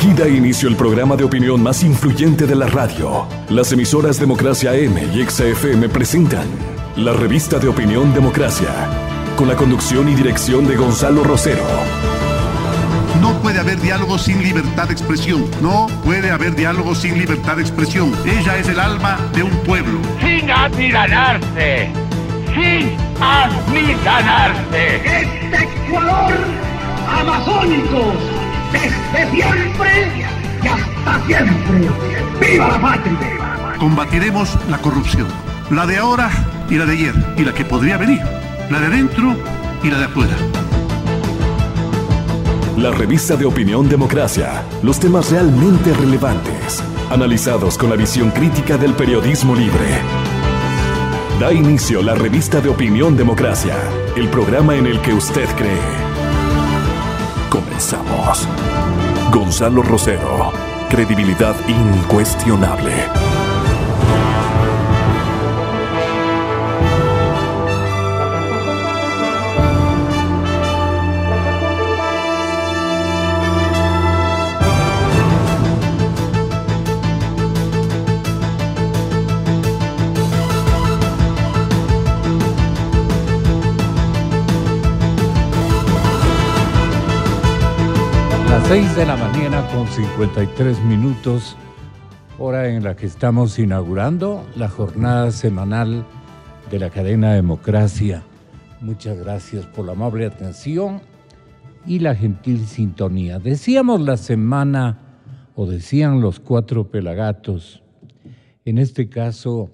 Aquí da inicio el programa de opinión más influyente de la radio. Las emisoras Democracia M y XFM presentan la revista de opinión Democracia, con la conducción y dirección de Gonzalo Rosero. No puede haber diálogo sin libertad de expresión. No puede haber diálogo sin libertad de expresión. Ella es el alma de un pueblo. Sin amilanarse. Sin amilanarse. Este Ecuador amazónico, desde siempre y hasta siempre. ¡Viva la patria! Combatiremos la corrupción. La de ahora y la de ayer. Y la que podría venir. La de adentro y la de afuera. La revista de opinión Democracia. Los temas realmente relevantes, analizados con la visión crítica del periodismo libre. Da inicio la revista de opinión Democracia, el programa en el que usted cree. Comenzamos. Gonzalo Rosero, credibilidad incuestionable. Las 6 de la mañana con 53 minutos, hora en la que estamos inaugurando la jornada semanal de la cadena Democracia. Muchas gracias por la amable atención y la gentil sintonía. Decíamos la semana, o decían los cuatro pelagatos, en este caso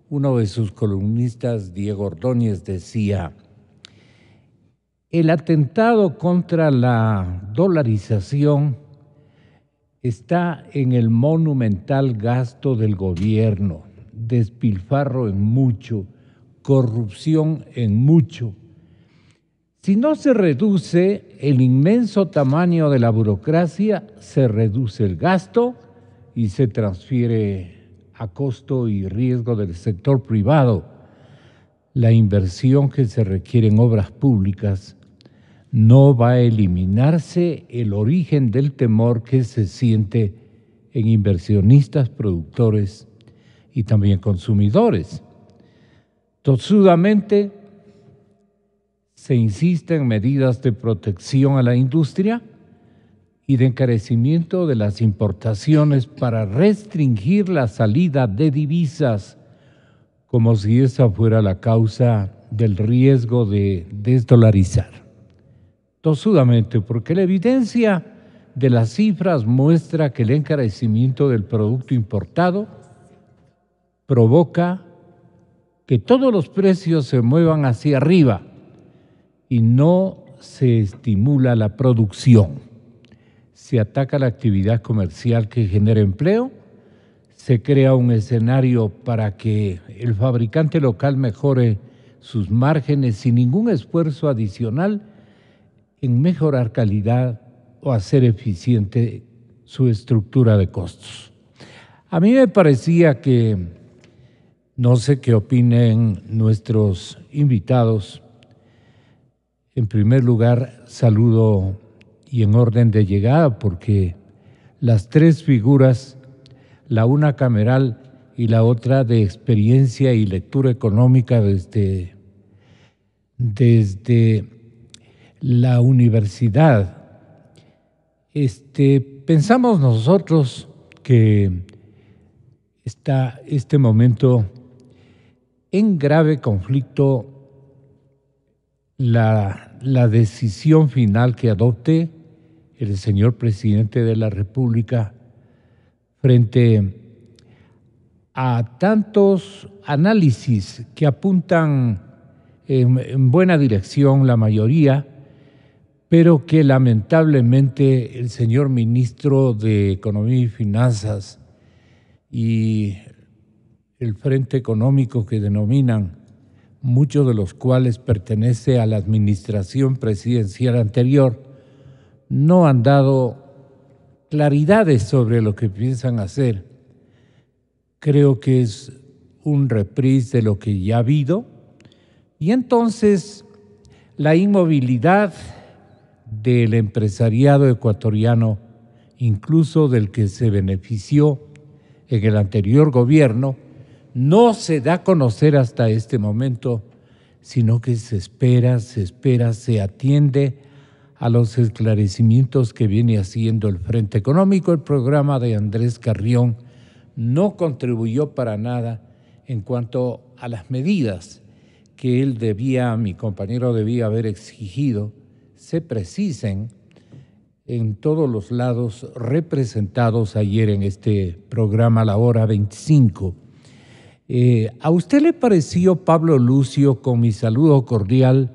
uno de sus columnistas, Diego Ordóñez, decía: el atentado contra la dolarización está en el monumental gasto del gobierno, despilfarro en mucho, corrupción en mucho. Si no se reduce el inmenso tamaño de la burocracia, se reduce el gasto y se transfiere a costo y riesgo del sector privado. La inversión que se requiere en obras públicas no va a eliminarse el origen del temor que se siente en inversionistas, productores y también consumidores. Tosudamente se insiste en medidas de protección a la industria y de encarecimiento de las importaciones para restringir la salida de divisas, como si esa fuera la causa del riesgo de desdolarizar. Tosudamente, porque la evidencia de las cifras muestra que el encarecimiento del producto importado provoca que todos los precios se muevan hacia arriba y no se estimula la producción. Se ataca la actividad comercial que genera empleo, se crea un escenario para que el fabricante local mejore sus márgenes sin ningún esfuerzo adicional en mejorar calidad o hacer eficiente su estructura de costos. A mí me parecía que, no sé qué opinen nuestros invitados. En primer lugar, saludo y en orden de llegada, porque las tres figuras, la una cameral y la otra de experiencia y lectura económica desde la universidad, pensamos nosotros que está este momento en grave conflicto la decisión final que adopte el señor presidente de la República frente a tantos análisis que apuntan en buena dirección la mayoría, pero que lamentablemente el señor ministro de Economía y Finanzas y el Frente Económico que denominan, muchos de los cuales pertenece a la administración presidencial anterior, no han dado claridades sobre lo que piensan hacer. Creo que es un reprise de lo que ya ha habido, y entonces la inmovilidad del empresariado ecuatoriano incluso del que se benefició en el anterior gobierno, no se da a conocer hasta este momento, sino que se espera, se atiende a los esclarecimientos que viene haciendo el Frente Económico. El programa de Andrés Carrión no contribuyó para nada en cuanto a las medidas que él mi compañero debía haber exigido, se precisen en todos los lados representados ayer en este programa La Hora 25. ¿A usted le pareció, Pablo Lucio, con mi saludo cordial,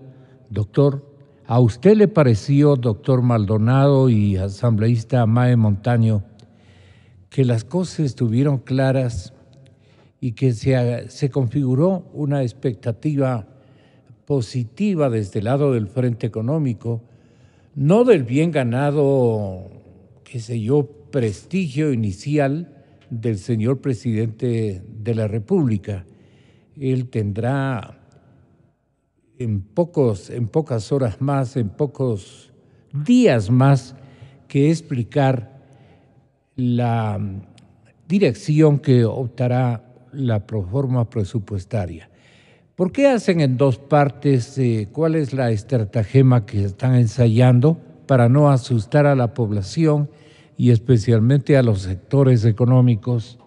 doctor? ¿A usted le pareció, doctor Maldonado y asambleísta Mae Montaño, que las cosas estuvieron claras y que se configuró una expectativa positiva desde el lado del Frente Económico, no del bien ganado, prestigio inicial del señor presidente de la República? Él tendrá en pocas horas más, en pocos días más, que explicar la dirección que optará la proforma presupuestaria. ¿Por qué hacen en dos partes? ¿Cuál es la estratagema que están ensayando para no asustar a la población y especialmente a los sectores económicos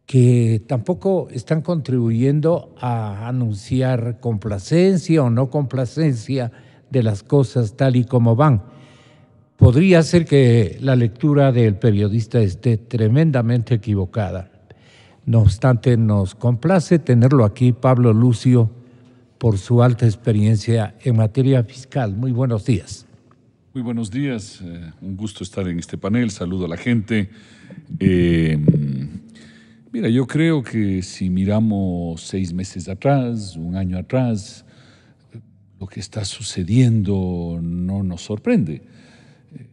que tampoco están contribuyendo a anunciar complacencia o no complacencia de las cosas tal y como van? Podría ser que la lectura del periodista esté tremendamente equivocada. No obstante, nos complace tenerlo aquí, Pablo Lucio, por su alta experiencia en materia fiscal. Muy buenos días. Muy buenos días, un gusto estar en este panel, saludo a la gente. Mira, yo creo que si miramos 6 meses atrás, un año atrás, lo que está sucediendo no nos sorprende.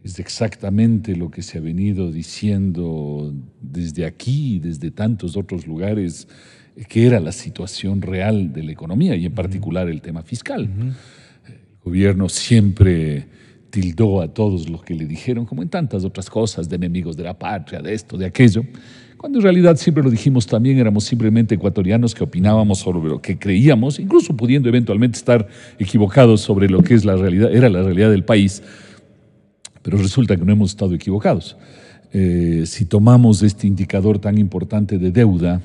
Es exactamente lo que se ha venido diciendo desde aquí y desde tantos otros lugares, que era la situación real de la economía y en particular el tema fiscal. El gobierno siempre tildó a todos los que le dijeron, como en tantas otras cosas, de enemigos de la patria, de esto, de aquello, cuando en realidad siempre lo dijimos también, éramos simplemente ecuatorianos que opinábamos sobre lo que creíamos, incluso pudiendo eventualmente estar equivocados sobre lo que es la realidad, era la realidad del país. Pero resulta que no hemos estado equivocados. Si tomamos este indicador tan importante de deuda,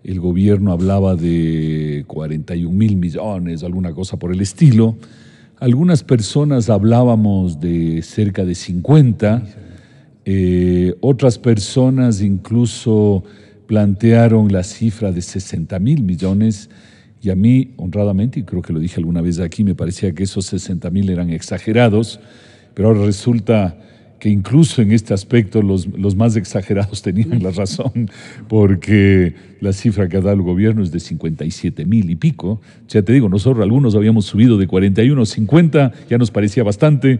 el gobierno hablaba de 41,000 millones, alguna cosa por el estilo. Algunas personas hablábamos de cerca de 50, otras personas incluso plantearon la cifra de 60,000 millones, y a mí, honradamente, y creo que lo dije alguna vez aquí, me parecía que esos 60,000 eran exagerados. Pero ahora resulta que incluso en este aspecto los más exagerados tenían la razón, porque la cifra que ha dado el gobierno es de 57,000 y pico. Ya te digo, nosotros algunos habíamos subido de 41 a 50, ya nos parecía bastante,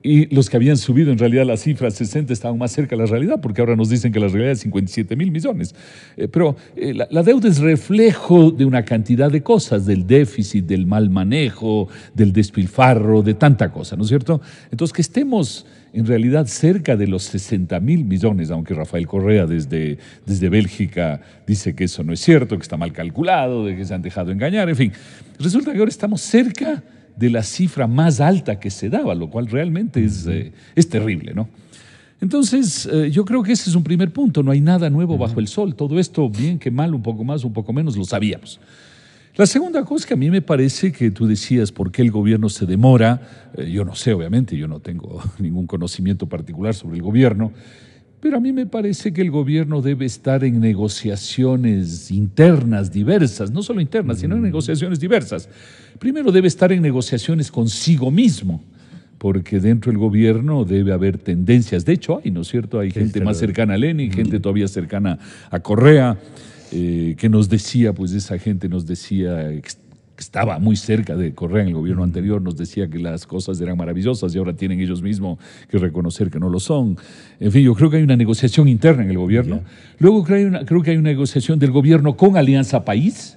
y los que habían subido en realidad la cifra 60 estaban más cerca de la realidad, porque ahora nos dicen que la realidad es 57,000 millones. Pero la deuda es reflejo de una cantidad de cosas, del déficit, del mal manejo, del despilfarro, de tanta cosa, ¿no es cierto? Entonces, que estemos en realidad cerca de los 60,000 millones, aunque Rafael Correa desde Bélgica dice que eso no es cierto, que está mal calculado, de que se han dejado engañar, en fin. Resulta que ahora estamos cerca de la cifra más alta que se daba, lo cual realmente es terrible, ¿no? Entonces, yo creo que ese es un primer punto, no hay nada nuevo bajo el sol, todo esto, bien que mal, un poco más, un poco menos, lo sabíamos. La segunda cosa que a mí me parece que tú decías, ¿por qué el gobierno se demora? Yo no sé, obviamente, yo no tengo ningún conocimiento particular sobre el gobierno, pero a mí me parece que el gobierno debe estar en negociaciones internas diversas, no solo internas, sino en negociaciones diversas. Primero debe estar en negociaciones consigo mismo, porque dentro del gobierno debe haber tendencias. De hecho, hay, ¿no es cierto? Hay gente más cercana a Lenin, gente todavía cercana a Correa, que nos decía, pues esa gente nos decía, estaba muy cerca de Correa en el gobierno anterior, nos decía que las cosas eran maravillosas y ahora tienen ellos mismos que reconocer que no lo son. En fin, yo creo que hay una negociación interna en el gobierno. Luego creo que hay una negociación del gobierno con Alianza País,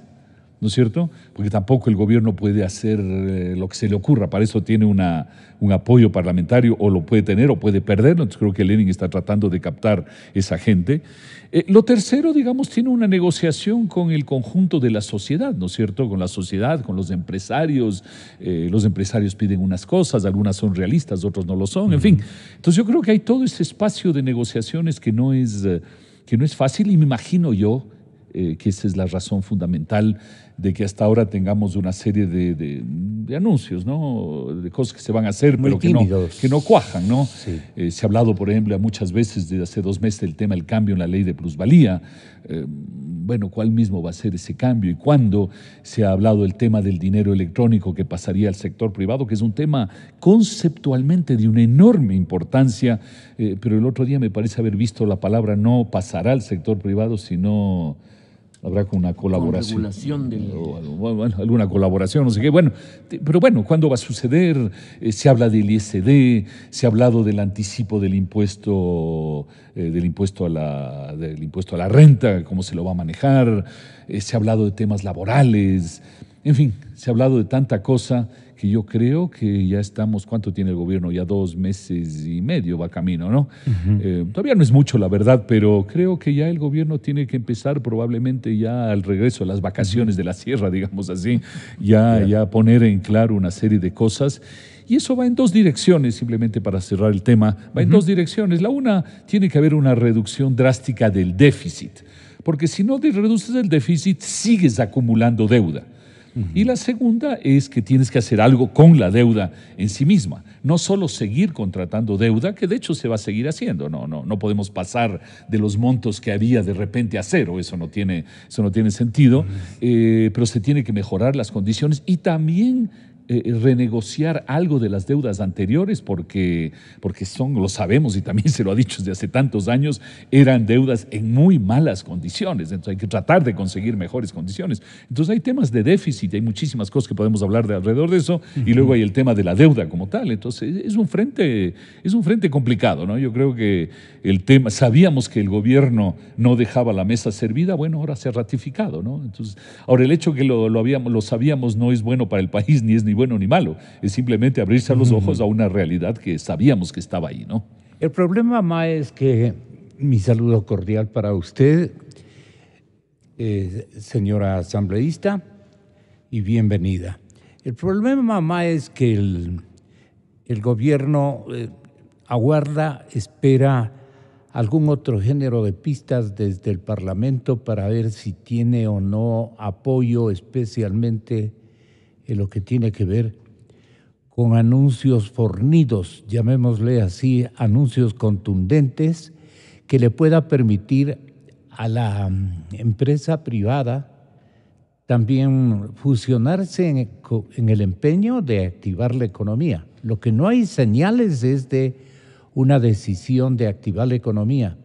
¿no es cierto? Porque tampoco el gobierno puede hacer lo que se le ocurra, para eso tiene un apoyo parlamentario, o lo puede tener o puede perderlo. Entonces creo que Lenin está tratando de captar esa gente. Lo tercero, digamos, tiene una negociación con el conjunto de la sociedad, ¿no es cierto? Con la sociedad, con los empresarios. Los empresarios piden unas cosas, algunas son realistas, otros no lo son, en fin. Entonces yo creo que hay todo ese espacio de negociaciones que no es fácil, y me imagino yo que esa es la razón fundamental de que hasta ahora tengamos una serie de anuncios, ¿no? De cosas que se van a hacer, muy pero tímidos, que no cuajan, ¿no? Sí. Se ha hablado, por ejemplo, muchas veces desde hace 2 meses del tema del cambio en la ley de plusvalía. Bueno, ¿cuál mismo va a ser ese cambio y cuándo? Se ha hablado del tema del dinero electrónico que pasaría al sector privado, que es un tema conceptualmente de una enorme importancia, pero el otro día me parece haber visto la palabra no pasará al sector privado, sino habrá con una colaboración. Con regulación del... Bueno, alguna colaboración, no sé qué. Bueno, pero bueno, ¿cuándo va a suceder? Se habla del ISD, se ha hablado del anticipo del impuesto a la renta, cómo se lo va a manejar. Se ha hablado de temas laborales. En fin, se ha hablado de tanta cosa que yo creo que ya estamos, ¿cuánto tiene el gobierno? Ya 2 meses y medio va camino, ¿no? Todavía no es mucho, la verdad, pero creo que ya el gobierno tiene que empezar probablemente ya al regreso a las vacaciones de la sierra, digamos así, ya poner en claro una serie de cosas. Y eso va en 2 direcciones, simplemente para cerrar el tema, va en 2 direcciones. La una, tiene que haber una reducción drástica del déficit, porque si no reduces el déficit, sigues acumulando deuda. Y la segunda es que tienes que hacer algo con la deuda en sí misma. No solo seguir contratando deuda, que de hecho se va a seguir haciendo. No podemos pasar de los montos que había de repente a cero. Eso no tiene sentido. Pero se tiene que mejorar las condiciones y también renegociar algo de las deudas anteriores porque lo sabemos y también se lo ha dicho desde hace tantos años, eran deudas en muy malas condiciones. Entonces hay que tratar de conseguir mejores condiciones. Entonces hay temas de déficit, hay muchísimas cosas que podemos hablar alrededor de eso, y luego hay el tema de la deuda como tal. Entonces es un frente complicado, ¿no? Yo creo que el tema, sabíamos que el gobierno no dejaba la mesa servida, bueno, ahora se ha ratificado, ¿no? Entonces, ahora el hecho que lo sabíamos no es bueno para el país, ni bueno ni malo, es simplemente abrirse a los ojos a una realidad que sabíamos que estaba ahí, ¿no? El problema, Ma, es que, mi saludo cordial para usted, señora asambleísta, y bienvenida. El problema, Ma, es que el gobierno aguarda, espera algún otro género de pistas desde el Parlamento para ver si tiene o no apoyo, especialmente en lo que tiene que ver con anuncios fornidos, llamémosle así, anuncios contundentes, que le pueda permitir a la empresa privada también fusionarse en el empeño de activar la economía. Lo que no hay señales es de una decisión de activar la economía.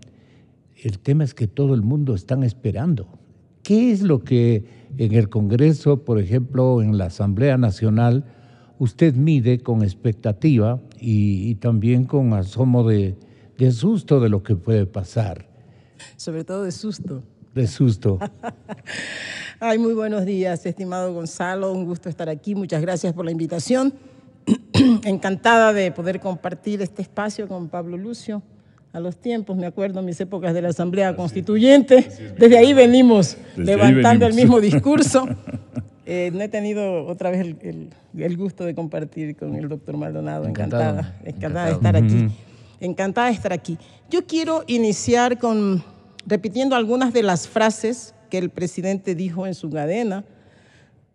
El tema es que todo el mundo está esperando. ¿Qué es lo que en el Congreso, por ejemplo, en la Asamblea Nacional, usted mide con expectativa y también con asomo de susto de lo que puede pasar? Sobre todo de susto. De susto. Ay, muy buenos días, estimado Gonzalo. Un gusto estar aquí. Muchas gracias por la invitación. Encantada de poder compartir este espacio con Pablo Lucio. A los tiempos, me acuerdo, mis épocas de la Asamblea Constituyente. Desde ahí venimos levantando el mismo discurso. No he tenido otra vez el gusto de compartir con el doctor Maldonado. Encantada de estar aquí. Encantada de estar aquí. Yo quiero iniciar repitiendo algunas de las frases que el presidente dijo en su cadena,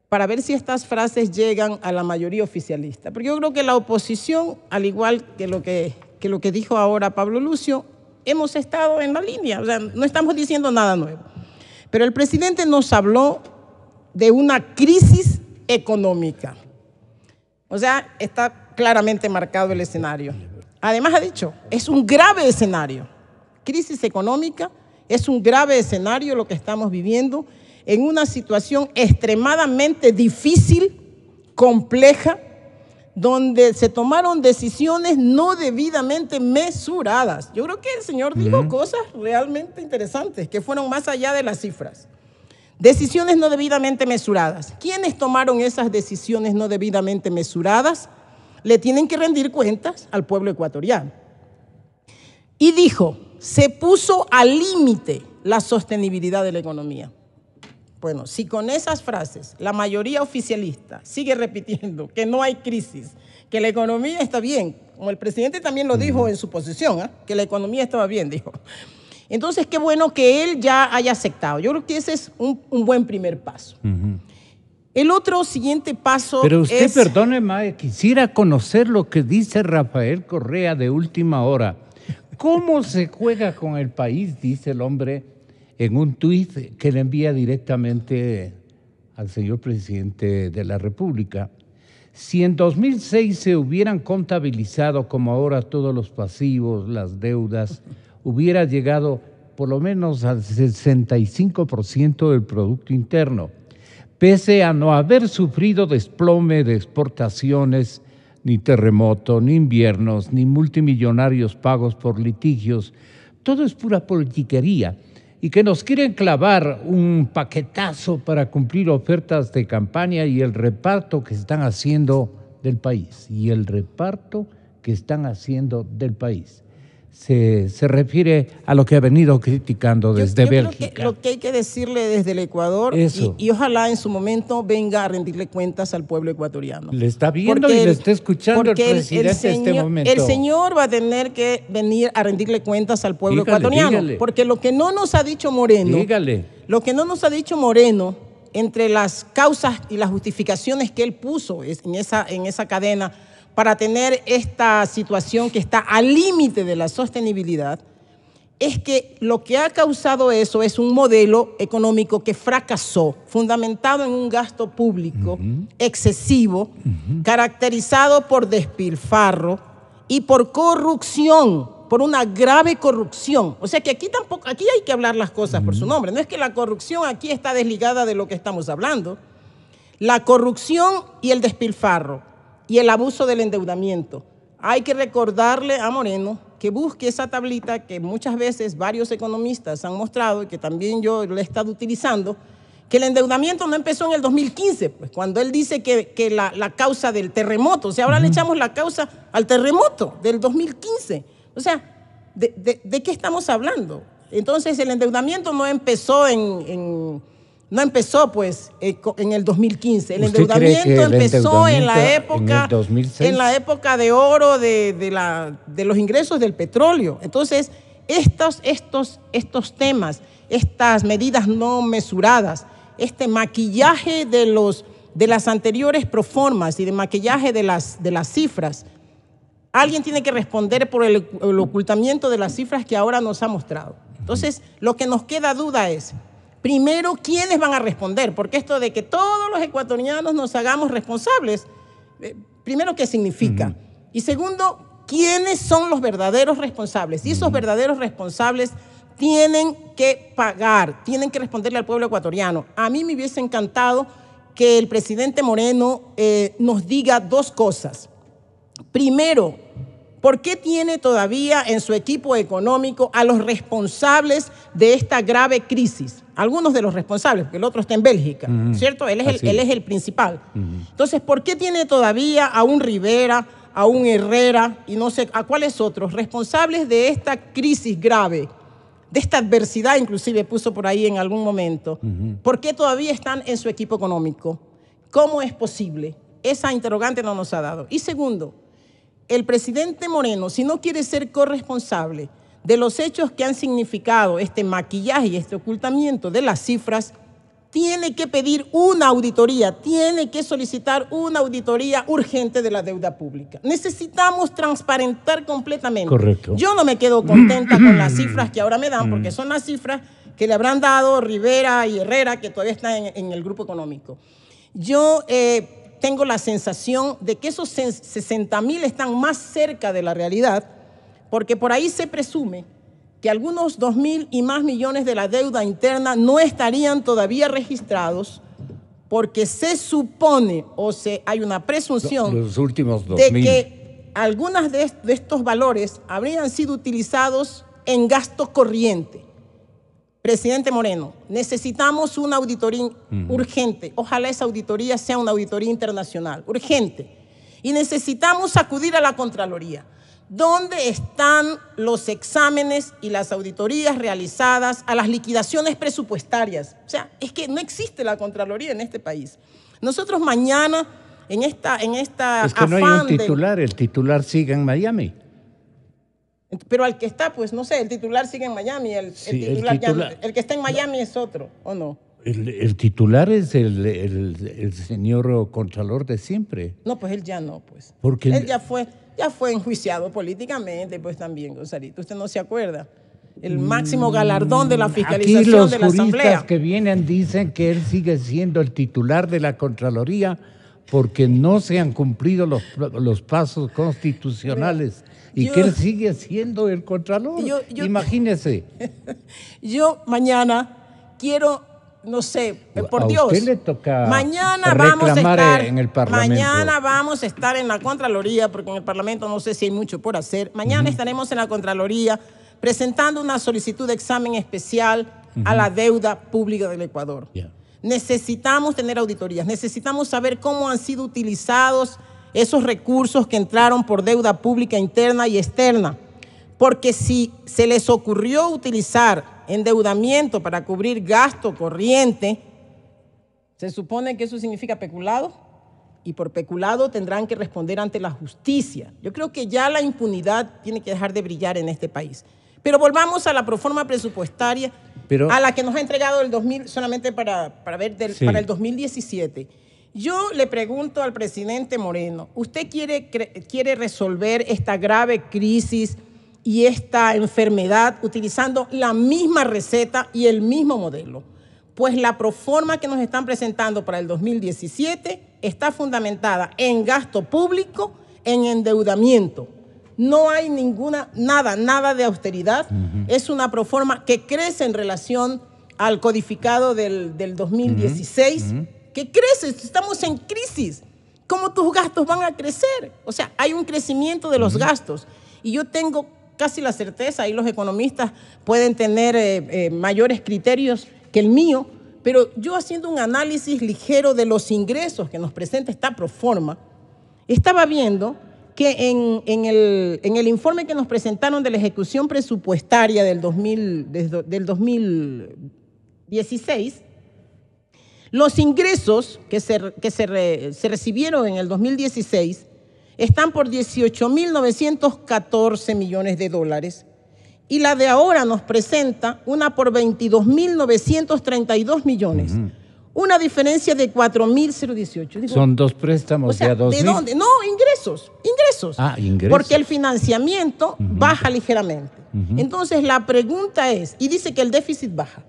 para ver si estas frases llegan a la mayoría oficialista. Porque yo creo que la oposición, al igual que lo que dijo ahora Pablo Lucio, hemos estado en la línea, o sea, no estamos diciendo nada nuevo. Pero el presidente nos habló de una crisis económica. O sea, está claramente marcado el escenario. Además ha dicho, es un grave escenario. Crisis económica, es un grave escenario lo que estamos viviendo en una situación extremadamente difícil, compleja, donde se tomaron decisiones no debidamente mesuradas. Yo creo que el señor dijo cosas realmente interesantes, que fueron más allá de las cifras. Decisiones no debidamente mesuradas. ¿Quiénes tomaron esas decisiones no debidamente mesuradas? Le tienen que rendir cuentas al pueblo ecuatoriano. Y dijo, se puso al límite la sostenibilidad de la economía. Bueno, si con esas frases la mayoría oficialista sigue repitiendo que no hay crisis, que la economía está bien, como el presidente también lo dijo en su posición, que la economía estaba bien, dijo. Entonces, qué bueno que él ya haya aceptado. Yo creo que ese es un buen primer paso. El otro siguiente paso Pero usted, es... perdone, mae, quisiera conocer lo que dice Rafael Correa de última hora. ¿Cómo se juega con el país? Dice el hombre en un tuit que le envía directamente al señor presidente de la República. Si en 2006 se hubieran contabilizado como ahora todos los pasivos, las deudas, hubiera llegado por lo menos al 65% del Producto Interno, pese a no haber sufrido desplome de exportaciones, ni terremoto, ni inviernos, ni multimillonarios pagos por litigios. Todo es pura politiquería. Y que nos quieren clavar un paquetazo para cumplir ofertas de campaña y el reparto que están haciendo del país. Se refiere a lo que ha venido criticando desde Bélgica. Creo que lo que hay que decirle desde el Ecuador, y ojalá en su momento venga a rendirle cuentas al pueblo ecuatoriano. Le está viendo y le está escuchando el presidente en este momento. El señor va a tener que venir a rendirle cuentas al pueblo ecuatoriano. Dígale. Porque lo que no nos ha dicho Moreno, entre las causas y las justificaciones que él puso en esa cadena, para tener esta situación que está al límite de la sostenibilidad, es que lo que ha causado eso es un modelo económico que fracasó, fundamentado en un gasto público excesivo, caracterizado por despilfarro y por corrupción, por una grave corrupción. O sea que aquí hay que hablar las cosas por su nombre. No es que la corrupción aquí está desligada de lo que estamos hablando. La corrupción y el despilfarro y el abuso del endeudamiento. Hay que recordarle a Moreno que busque esa tablita que muchas veces varios economistas han mostrado y que también yo le he estado utilizando, que el endeudamiento no empezó en el 2015, pues cuando él dice que la causa del terremoto, o sea, ahora le echamos la causa al terremoto del 2015. O sea, ¿de qué estamos hablando? Entonces, el endeudamiento no empezó en el 2015. El endeudamiento empezó en la época de oro de los ingresos del petróleo. Entonces, estos temas, estas medidas no mesuradas, este maquillaje de las anteriores proformas y de maquillaje de las cifras, alguien tiene que responder por el ocultamiento de las cifras que ahora nos ha mostrado. Entonces, lo que nos queda duda es, primero, ¿quiénes van a responder? Porque esto de que todos los ecuatorianos nos hagamos responsables, primero, ¿qué significa? Y segundo, ¿quiénes son los verdaderos responsables? Y esos verdaderos responsables tienen que pagar, tienen que responderle al pueblo ecuatoriano. A mí me hubiese encantado que el presidente Moreno nos diga dos cosas. Primero, ¿por qué tiene todavía en su equipo económico a los responsables de esta grave crisis? Algunos de los responsables, porque el otro está en Bélgica, ¿cierto? Él es el principal. Entonces, ¿por qué tiene todavía a un Rivera, a un Herrera y no sé a cuáles otros responsables de esta crisis grave, de esta adversidad, inclusive puso por ahí en algún momento? ¿Por qué todavía están en su equipo económico? ¿Cómo es posible? Esa interrogante no nos ha dado. Y segundo, el presidente Moreno, si no quiere ser corresponsable de los hechos que han significado este maquillaje y este ocultamiento de las cifras, tiene que pedir una auditoría, tiene que solicitar una auditoría urgente de la deuda pública. Necesitamos transparentar completamente. Correcto. Yo no me quedo contenta con las cifras que ahora me dan, porque son las cifras que le habrán dado Rivera y Herrera, que todavía están en el grupo económico. Yo tengo la sensación de que esos 60.000 están más cerca de la realidad, porque por ahí se presume que algunos 2.000 y más millones de la deuda interna no estarían todavía registrados, porque se supone hay una presunción los últimos 2.000 de que algunas de estos valores habrían sido utilizados en gasto corriente. presidente Moreno, necesitamos una auditoría urgente. Ojalá esa auditoría sea una auditoría internacional, urgente. Y necesitamos acudir a la Contraloría. ¿Dónde están los exámenes y las auditorías realizadas a las liquidaciones presupuestarias? O sea, es que no existe la Contraloría en este país. Nosotros mañana, en esta es que no hay un titular, el titular sigue en Miami. Pero al que está, pues no sé, el titular sigue en Miami, el que está en Miami es otro, ¿o no? El titular es el señor Contralor de siempre. No, pues él ya no, pues. Porque él ya fue enjuiciado políticamente, pues también, Gonzalito. ¿Usted no se acuerda? El máximo galardón de la fiscalización de la Asamblea. Aquí los juristas que vienen dicen que él sigue siendo el titular de la Contraloría porque no se han cumplido los pasos constitucionales. Y que él sigue siendo el Contralor. Imagínese. Yo mañana quiero, no sé, por Dios. A usted le toca mañana vamos a estar en el Parlamento. Mañana vamos a estar en la Contraloría, porque en el Parlamento no sé si hay mucho por hacer. Mañana estaremos en la Contraloría presentando una solicitud de examen especial a la deuda pública del Ecuador. Necesitamos tener auditorías, necesitamos saber cómo han sido utilizados esos recursos que entraron por deuda pública interna y externa. Porque si se les ocurrió utilizar endeudamiento para cubrir gasto corriente, se supone que eso significa peculado, y por peculado tendrán que responder ante la justicia. Yo creo que ya la impunidad tiene que dejar de brillar en este país. Pero volvamos a la proforma presupuestaria, a la que nos ha entregado el 2000, solamente para ver para el 2017. Yo le pregunto al presidente Moreno, ¿usted quiere resolver esta grave crisis y esta enfermedad utilizando la misma receta y el mismo modelo? Pues la proforma que nos están presentando para el 2017 está fundamentada en gasto público, en endeudamiento. No hay nada de austeridad. Es una proforma que crece en relación al codificado del 2016, que crece, estamos en crisis. ¿Cómo tus gastos van a crecer? O sea, hay un crecimiento de los gastos. Y yo tengo casi la certeza, y los economistas pueden tener mayores criterios que el mío, pero yo haciendo un análisis ligero de los ingresos que nos presenta esta proforma, estaba viendo que en el informe que nos presentaron de la ejecución presupuestaria del 2016, los ingresos que se recibieron en el 2016 están por 18.914 millones de dólares y la de ahora nos presenta una por 22.932 millones. Una diferencia de 4.018. Son dos préstamos, o sea, de 2.000. ¿De dónde? No, ingresos. Ingresos. Porque el financiamiento baja ligeramente. Entonces la pregunta es, y dice que el déficit baja,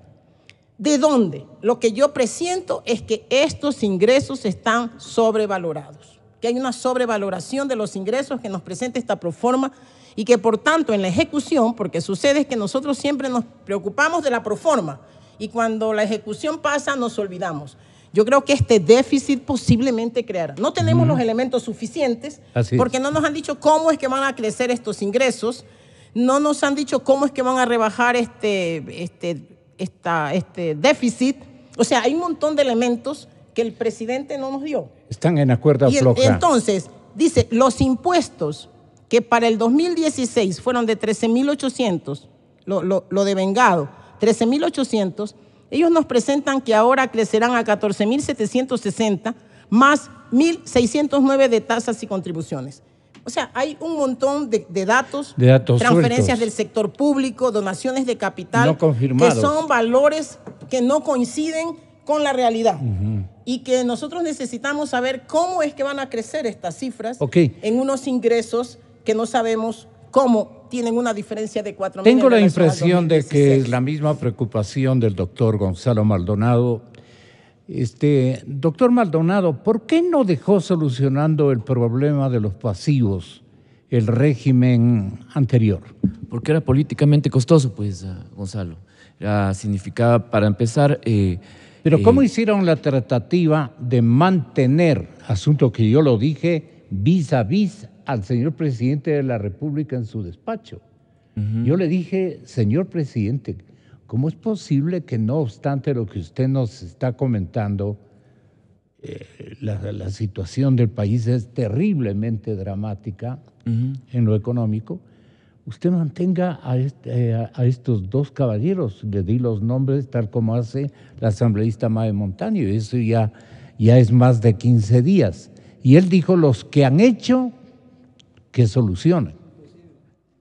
¿de dónde? Lo que yo presiento es que estos ingresos están sobrevalorados, que hay una sobrevaloración de los ingresos que nos presenta esta proforma y que por tanto en la ejecución, porque sucede que nosotros siempre nos preocupamos de la proforma y cuando la ejecución pasa nos olvidamos. Yo creo que este déficit posiblemente creará. No tenemos los elementos suficientes porque no nos han dicho cómo es que van a crecer estos ingresos, no nos han dicho cómo es que van a rebajar este déficit. O sea, hay un montón de elementos que el presidente no nos dio. Están en la cuerda floja. Entonces, dice, los impuestos que para el 2016 fueron de 13.800, lo devengado, 13.800, ellos nos presentan que ahora crecerán a 14.760, más 1.609 de tasas y contribuciones. O sea, hay un montón de datos transferencias sueltos del sector público, donaciones de capital, no confirmados, que son valores que no coinciden con la realidad. Y que nosotros necesitamos saber cómo es que van a crecer estas cifras en unos ingresos que no sabemos cómo tienen una diferencia de 4.000. Tengo la impresión de que es la misma preocupación del doctor Gonzalo Maldonado. Doctor Maldonado, ¿por qué no dejó solucionando el problema de los pasivos el régimen anterior? Porque era políticamente costoso, pues, Gonzalo. Significaba, para empezar... Pero ¿cómo hicieron la tratativa de mantener, asunto que yo lo dije, vis a vis al señor presidente de la República en su despacho? Yo le dije, señor presidente, ¿cómo es posible que no obstante lo que usted nos está comentando, la situación del país es terriblemente dramática en lo económico, usted mantenga a estos dos caballeros? Le di los nombres tal como hace la asambleísta Mae Montaño, y eso ya es más de 15 días. Y él dijo: los que han hecho, que solucionen.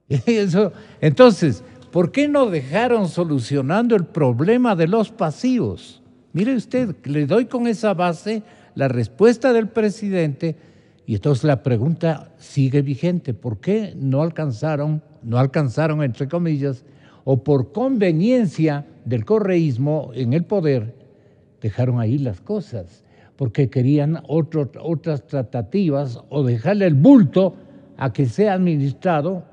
Eso, entonces, ¿por qué no dejaron solucionando el problema de los pasivos? Mire usted, le doy con esa base la respuesta del presidente, y entonces la pregunta sigue vigente. ¿Por qué no alcanzaron, entre comillas, o por conveniencia del correísmo en el poder, dejaron ahí las cosas? Porque querían otras tratativas, o dejarle el bulto a que sea administrado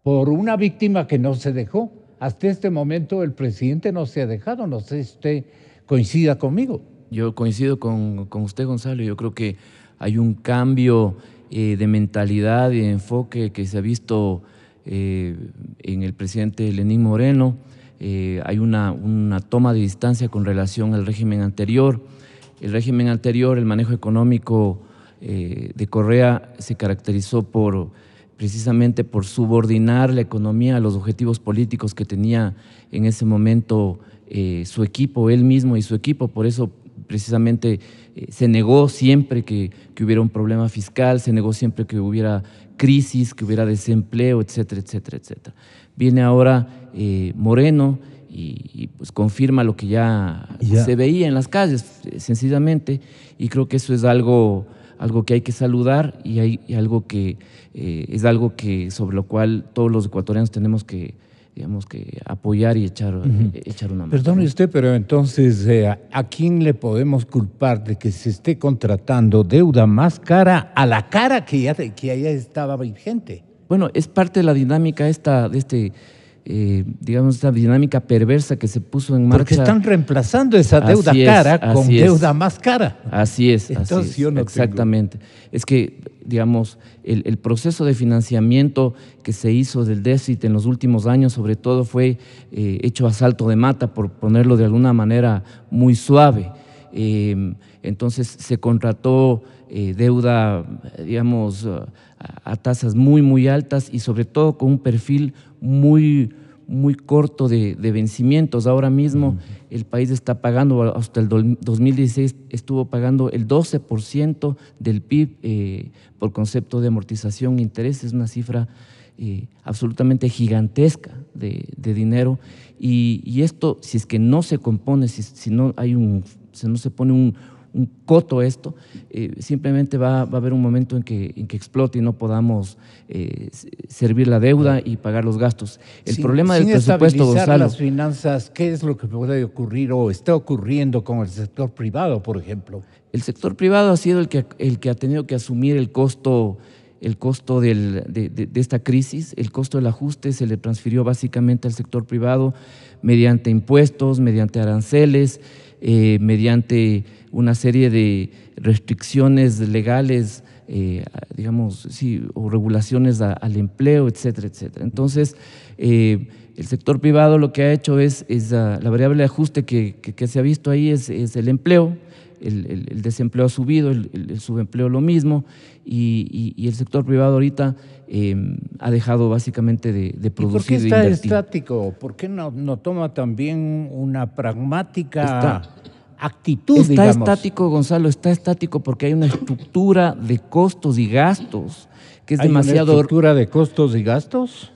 por una víctima que no se dejó. Hasta este momento el presidente no se ha dejado. No sé si usted coincida conmigo. Yo coincido con usted, Gonzalo. Yo creo que hay un cambio de mentalidad y de enfoque que se ha visto en el presidente Lenín Moreno. Hay una toma de distancia con relación al régimen anterior. El régimen anterior, el manejo económico de Correa, se caracterizó precisamente por subordinar la economía a los objetivos políticos que tenía en ese momento su equipo, él mismo y su equipo. Por eso precisamente se negó siempre que hubiera un problema fiscal, se negó siempre que hubiera crisis, que hubiera desempleo, etcétera, etcétera, etcétera. Viene ahora Moreno y pues confirma lo que ya se veía en las calles, sencillamente, y creo que eso es algo que hay que saludar, y algo que es algo que sobre lo cual todos los ecuatorianos tenemos que, digamos, que apoyar y echar una mano. Perdone usted, pero entonces, ¿a quién le podemos culpar de que se esté contratando deuda más cara a la cara que ya estaba vigente? Bueno, es parte de la dinámica digamos, esta dinámica perversa que se puso en marcha. Porque están reemplazando esa deuda cara con deuda más cara. Así es. Entonces, yo no exactamente. Es que, digamos, el proceso de financiamiento que se hizo del déficit en los últimos años, sobre todo, fue hecho a salto de mata, por ponerlo de alguna manera muy suave. Entonces se contrató deuda, digamos, a tasas muy, muy altas, y sobre todo con un perfil muy corto de vencimientos. Ahora mismo el país está pagando, hasta el 2016 estuvo pagando el 12% del PIB por concepto de amortización e interés. Es una cifra absolutamente gigantesca de dinero, y esto, si es que no se compone, si no se pone un coto a esto, simplemente va a haber un momento en que explote y no podamos servir la deuda y pagar los gastos. El problema del presupuesto, Gonzalo, las finanzas, ¿qué es lo que puede ocurrir o está ocurriendo con el sector privado, por ejemplo? El sector privado ha sido el que ha tenido que asumir el costo de esta crisis. El costo del ajuste se le transfirió básicamente al sector privado mediante impuestos, mediante aranceles, mediante una serie de restricciones legales, digamos, sí, o regulaciones al empleo, etcétera, etcétera. Entonces, el sector privado lo que ha hecho es la variable de ajuste que se ha visto ahí es el empleo. El desempleo ha subido, el subempleo lo mismo, y el sector privado ahorita ha dejado básicamente de producir. ¿Y por qué está estático? ¿Por qué no toma también una pragmática actitud, Está digamos? estático, Gonzalo, está estático porque hay una estructura de costos y gastos que es ¿Hay demasiado… una estructura de costos y gastos?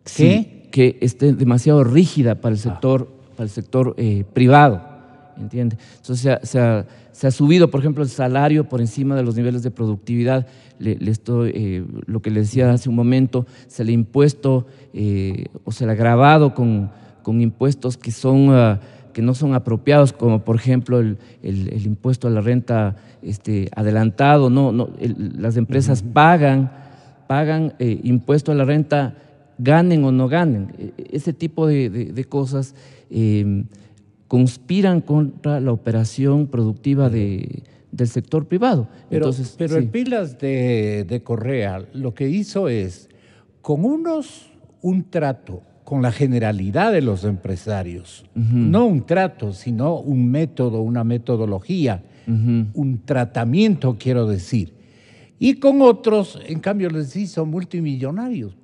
Sí, que esté demasiado rígida para el sector privado, ¿entiende? Entonces se ha subido, por ejemplo, el salario por encima de los niveles de productividad. Lo que le decía hace un momento, se le ha impuesto o se le ha gravado con impuestos que no son apropiados, como por ejemplo el impuesto a la renta adelantado. Las empresas pagan impuesto a la renta, ganen o no ganen. Ese tipo de cosas conspiran contra la operación productiva del sector privado. Pero sí. el pilas de Correa lo que hizo es, con unos un trato con la generalidad de los empresarios. No un trato, sino un método, una metodología, un tratamiento, quiero decir. Y con otros, en cambio, les hizo multimillonarios.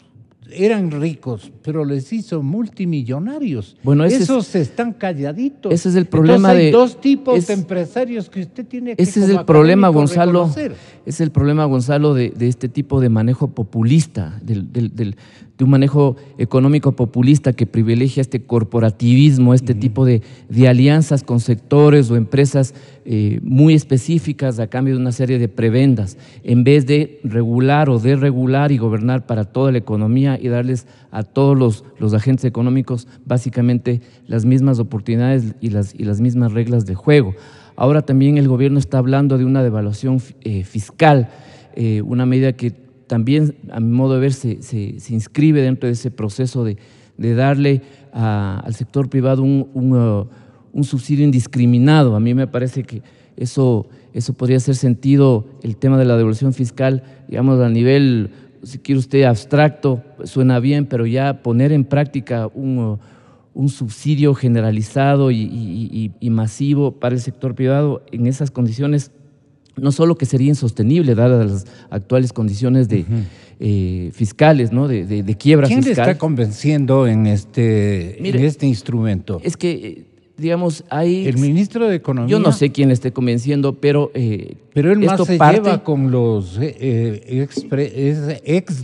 Eran ricos, pero les hizo multimillonarios. Bueno, esos están calladitos. Ese es el problema. Entonces hay dos tipos de empresarios que usted tiene que ese es el problema, Gonzalo. reconocer. Es el problema, Gonzalo, de este tipo de manejo populista, de un manejo económico populista que privilegia este corporativismo, este tipo de alianzas con sectores o empresas muy específicas a cambio de una serie de prebendas, en vez de regular o desregular y gobernar para toda la economía y darles a todos los agentes económicos básicamente las mismas oportunidades y las mismas reglas de juego. Ahora también el gobierno está hablando de una devaluación fiscal, una medida que también, a mi modo de ver, se inscribe dentro de ese proceso de darle al sector privado un subsidio indiscriminado. A mí me parece que eso podría hacer sentido, el tema de la devaluación fiscal, digamos, a nivel, si quiere usted, abstracto, suena bien, pero ya poner en práctica un subsidio generalizado y masivo para el sector privado en esas condiciones, no solo que sería insostenible dadas las actuales condiciones fiscales, ¿no? de quiebra fiscal. ¿Quién le está convenciendo en este instrumento? Es que, digamos, hay... El ministro de Economía. Yo no sé quién le esté convenciendo, pero él más se lleva con los ex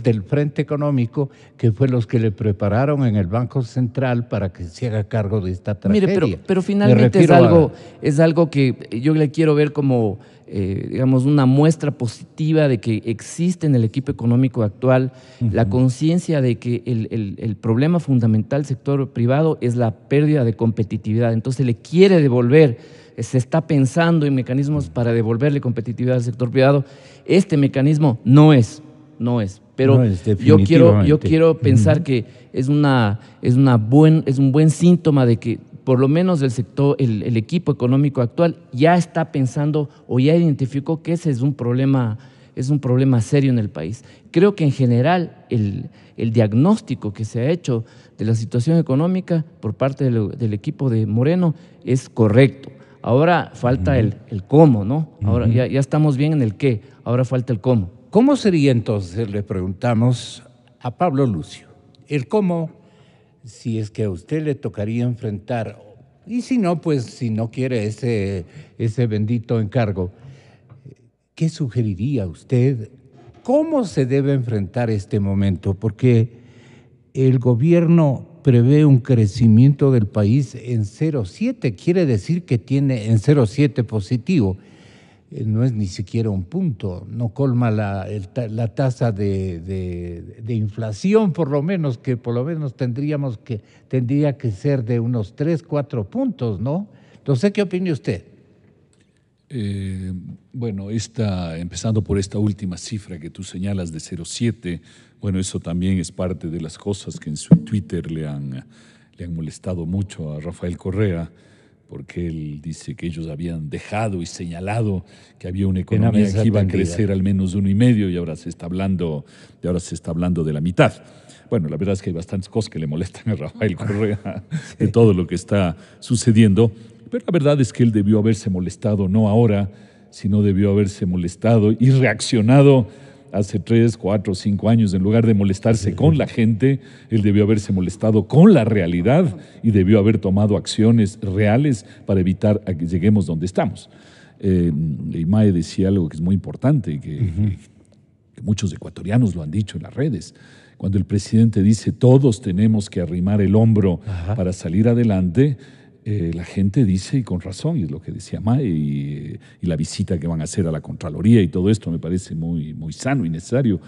del Frente Económico, que fue los que le prepararon en el Banco Central para que se haga cargo de esta tragedia. Mire, pero finalmente es algo que yo le quiero ver como, digamos, una muestra positiva de que existe en el equipo económico actual la conciencia de que el problema fundamental del sector privado es la pérdida de competitividad. Entonces le quiere devolver, se está pensando en mecanismos para devolverle competitividad al sector privado. Este mecanismo no es, pero yo quiero pensar que es un buen síntoma de que por lo menos el sector, el equipo económico actual ya está pensando o ya identificó que ese es un problema serio en el país. Creo que en general el diagnóstico que se ha hecho de la situación económica por parte del equipo de Moreno es correcto. Ahora falta el cómo, ¿no? Ahora ya estamos bien en el qué, ahora falta el cómo. ¿Cómo sería entonces, le preguntamos a Pablo Lucio, el cómo, si es que a usted le tocaría enfrentar, y si no, pues si no quiere ese bendito encargo, ¿qué sugeriría usted? ¿Cómo se debe enfrentar este momento? Porque el gobierno prevé un crecimiento del país en 0,7, quiere decir que tiene en 0,7 positivo. No es ni siquiera un punto, no colma la tasa de inflación, por lo menos tendría que ser de unos 3, 4 puntos, ¿no? Entonces, ¿qué opina usted? Bueno, empezando por esta última cifra que tú señalas de 0,7, bueno, eso también es parte de las cosas que en su Twitter le han molestado mucho a Rafael Correa, porque él dice que ellos habían dejado y señalado que había una economía que iba a crecer al menos 1,5 y ahora se está hablando de la mitad. Bueno, la verdad es que hay bastantes cosas que le molestan a Rafael Correa de todo lo que está sucediendo, pero la verdad es que él debió haberse molestado no ahora, sino debió haberse molestado y reaccionado hace 3, 4, 5 años. En lugar de molestarse con la gente, él debió haberse molestado con la realidad y debió haber tomado acciones reales para evitar a que lleguemos donde estamos. Imae decía algo que es muy importante y que muchos ecuatorianos lo han dicho en las redes. Cuando el presidente dice todos tenemos que arrimar el hombro para salir adelante, la gente dice, y con razón, y es lo que decía Mae, y la visita que van a hacer a la Contraloría y todo esto me parece muy, muy sano y necesario.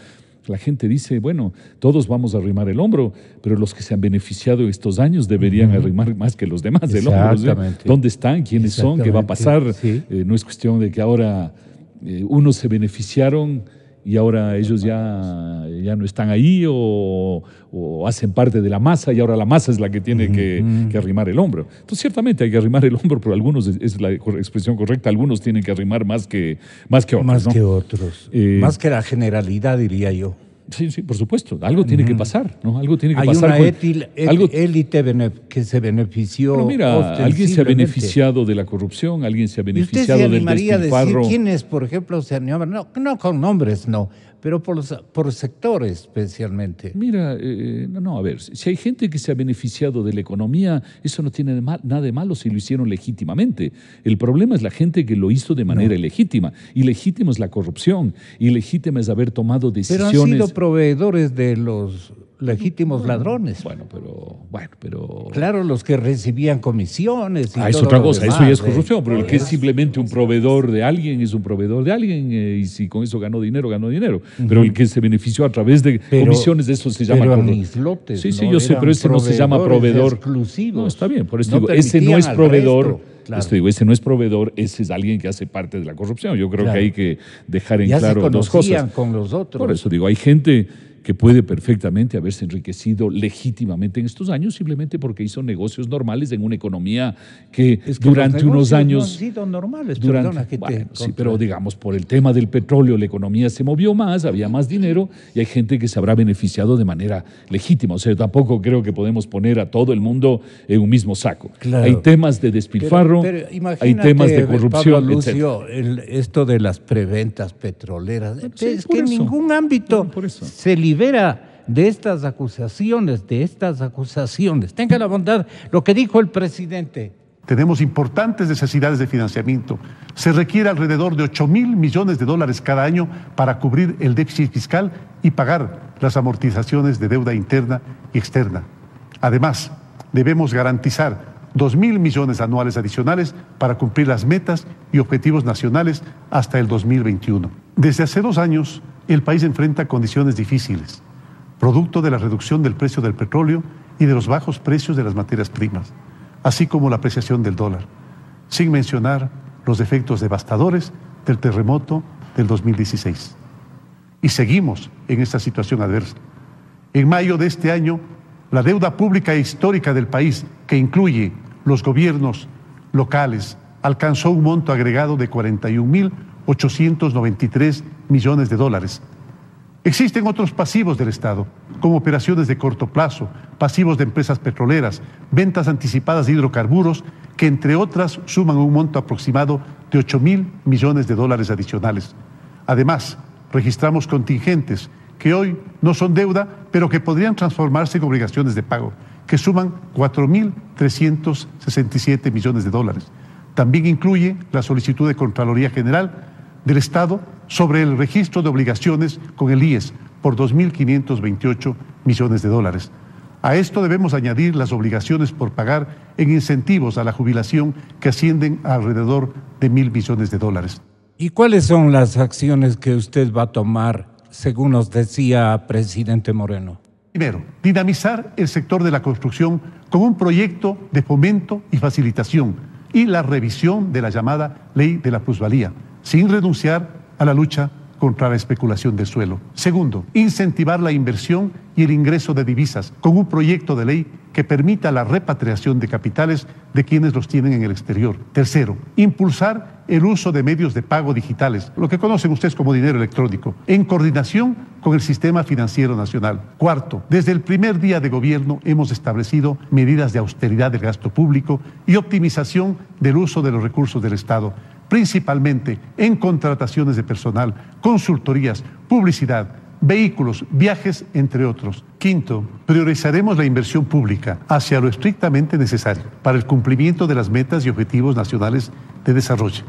La gente dice, bueno, todos vamos a arrimar el hombro, pero los que se han beneficiado estos años deberían arrimar más que los demás el hombro. ¿Dónde están? ¿Quiénes son? ¿Qué va a pasar? Sí. No es cuestión de que ahora unos se beneficiaron y ahora ellos ya no están ahí o hacen parte de la masa y ahora la masa es la que tiene que arrimar el hombro. Entonces, ciertamente hay que arrimar el hombro, pero algunos, es la expresión correcta, algunos tienen que arrimar más que otros. Más que otros. Más que la generalidad, diría yo. Sí, sí, por supuesto. Algo tiene que pasar, ¿no? Algo tiene que Hay pasar. una élite que se benefició. Pero mira, alguien se ha beneficiado de la corrupción, alguien se ha beneficiado del despilfarro. ¿Y usted se animaría a decir quiénes, por ejemplo, se animaban? No con nombres, no, pero por sectores especialmente. Mira, a ver, si hay gente que se ha beneficiado de la economía, eso no tiene nada de malo si lo hicieron legítimamente. El problema es la gente que lo hizo de manera ilegítima. Ilegítima es la corrupción, ilegítima es haber tomado decisiones. Pero han sido proveedores de los legítimos ladrones. Bueno, pero... Claro, los que recibían comisiones y es todo otra lo cosa, demás, eso ya es corrupción, pero el que es simplemente un proveedor de alguien es un proveedor de alguien y si con eso ganó dinero, ganó dinero. Pero el que se benefició a través de comisiones, de eso se llama corrupción. Sí, yo sé, pero ese no se llama proveedor. Exclusivos. No, está bien, por eso digo, ese no es proveedor. Claro. Ese no es proveedor, ese es alguien que hace parte de la corrupción. Yo creo que hay que dejar en claro dos cosas. Con los otros. Por eso digo, hay gente que puede perfectamente haberse enriquecido legítimamente en estos años simplemente porque hizo negocios normales en una economía que durante unos años... No han sido normales, sí, pero digamos, por el tema del petróleo la economía se movió más, había más dinero y hay gente que se habrá beneficiado de manera legítima. O sea, tampoco creo que podemos poner a todo el mundo en un mismo saco. Claro. Hay temas de despilfarro, hay temas de corrupción, Pablo Lucio, esto de las preventas petroleras, es que en ningún ámbito se libera de estas acusaciones, Tenga la bondad, lo que dijo el presidente. Tenemos importantes necesidades de financiamiento. Se requiere alrededor de 8.000 millones de dólares cada año para cubrir el déficit fiscal y pagar las amortizaciones de deuda interna y externa. Además, debemos garantizar 2.000 millones anuales adicionales para cumplir las metas y objetivos nacionales hasta el 2021. Desde hace 2 años, el país enfrenta condiciones difíciles, producto de la reducción del precio del petróleo y de los bajos precios de las materias primas, así como la apreciación del dólar, sin mencionar los efectos devastadores del terremoto del 2016. Y seguimos en esta situación adversa. En mayo de este año, la deuda pública histórica del país, que incluye los gobiernos locales, alcanzó un monto agregado de 41.893 millones de dólares. Existen otros pasivos del Estado, como operaciones de corto plazo, pasivos de empresas petroleras, ventas anticipadas de hidrocarburos, que entre otras suman un monto aproximado de 8.000 millones de dólares adicionales. Además, registramos contingentes que hoy no son deuda, pero que podrían transformarse en obligaciones de pago, que suman 4.367 millones de dólares. También incluye la solicitud de Contraloría General del Estado sobre el registro de obligaciones con el IES por 2.528 millones de dólares. A esto debemos añadir las obligaciones por pagar en incentivos a la jubilación que ascienden a alrededor de 1.000 millones de dólares. ¿Y cuáles son las acciones que usted va a tomar, según nos decía presidente Moreno? Primero, dinamizar el sector de la construcción con un proyecto de fomento y facilitación y la revisión de la llamada Ley de la Plusvalía, sin renunciar a la lucha contra la especulación del suelo. Segundo, incentivar la inversión y el ingreso de divisas con un proyecto de ley que permita la repatriación de capitales de quienes los tienen en el exterior. Tercero, impulsar el uso de medios de pago digitales, lo que conocen ustedes como dinero electrónico, en coordinación con el sistema financiero nacional. Cuarto, desde el primer día de gobierno hemos establecido medidas de austeridad del gasto público y optimización del uso de los recursos del Estado, principalmente en contrataciones de personal, consultorías, publicidad, vehículos, viajes, entre otros. Quinto, priorizaremos la inversión pública hacia lo estrictamente necesario para el cumplimiento de las metas y objetivos nacionales de desarrollo.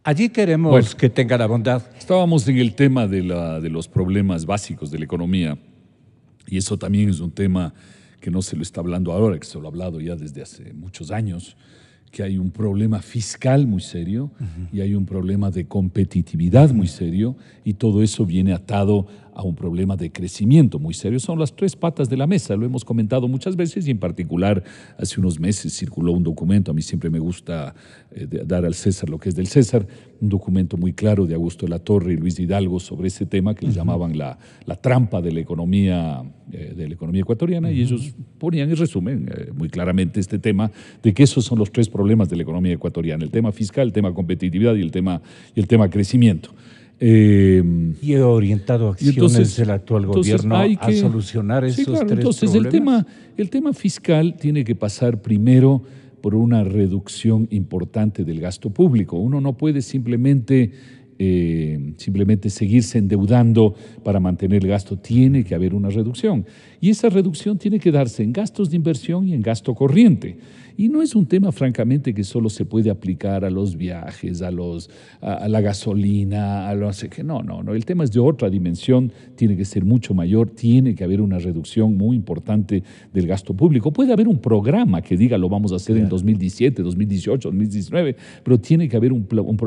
Allí queremos que tenga la bondad. Estábamos en el tema de los problemas básicos de la economía y eso también es un tema que no se lo está hablando ahora, que se lo ha hablado ya desde hace muchos años, que hay un problema fiscal muy serio y hay un problema de competitividad muy serio y todo eso viene atado a un problema de crecimiento muy serio. Son las 3 patas de la mesa, lo hemos comentado muchas veces y en particular hace unos meses circuló un documento, a mí siempre me gusta dar al César lo que es del César, un documento muy claro de Augusto Latorre y Luis Hidalgo sobre ese tema que le llamaban la trampa de la economía ecuatoriana y ellos ponían en resumen muy claramente este tema de que esos son los 3 problemas de la economía ecuatoriana, el tema fiscal, el tema competitividad y el tema crecimiento. Y he orientado acciones del actual gobierno a solucionar esos tres entonces problemas. El tema fiscal tiene que pasar primero por una reducción importante del gasto público. Uno no puede simplemente seguirse endeudando para mantener el gasto. Tiene que haber una reducción. Y esa reducción tiene que darse en gastos de inversión y en gasto corriente. Y no es un tema, francamente, que solo se puede aplicar a los viajes, a la gasolina, a lo que no. El tema es de otra dimensión, tiene que ser mucho mayor, tiene que haber una reducción muy importante del gasto público. Puede haber un programa que diga lo vamos a hacer en 2017, 2018, 2019, pero tiene que haber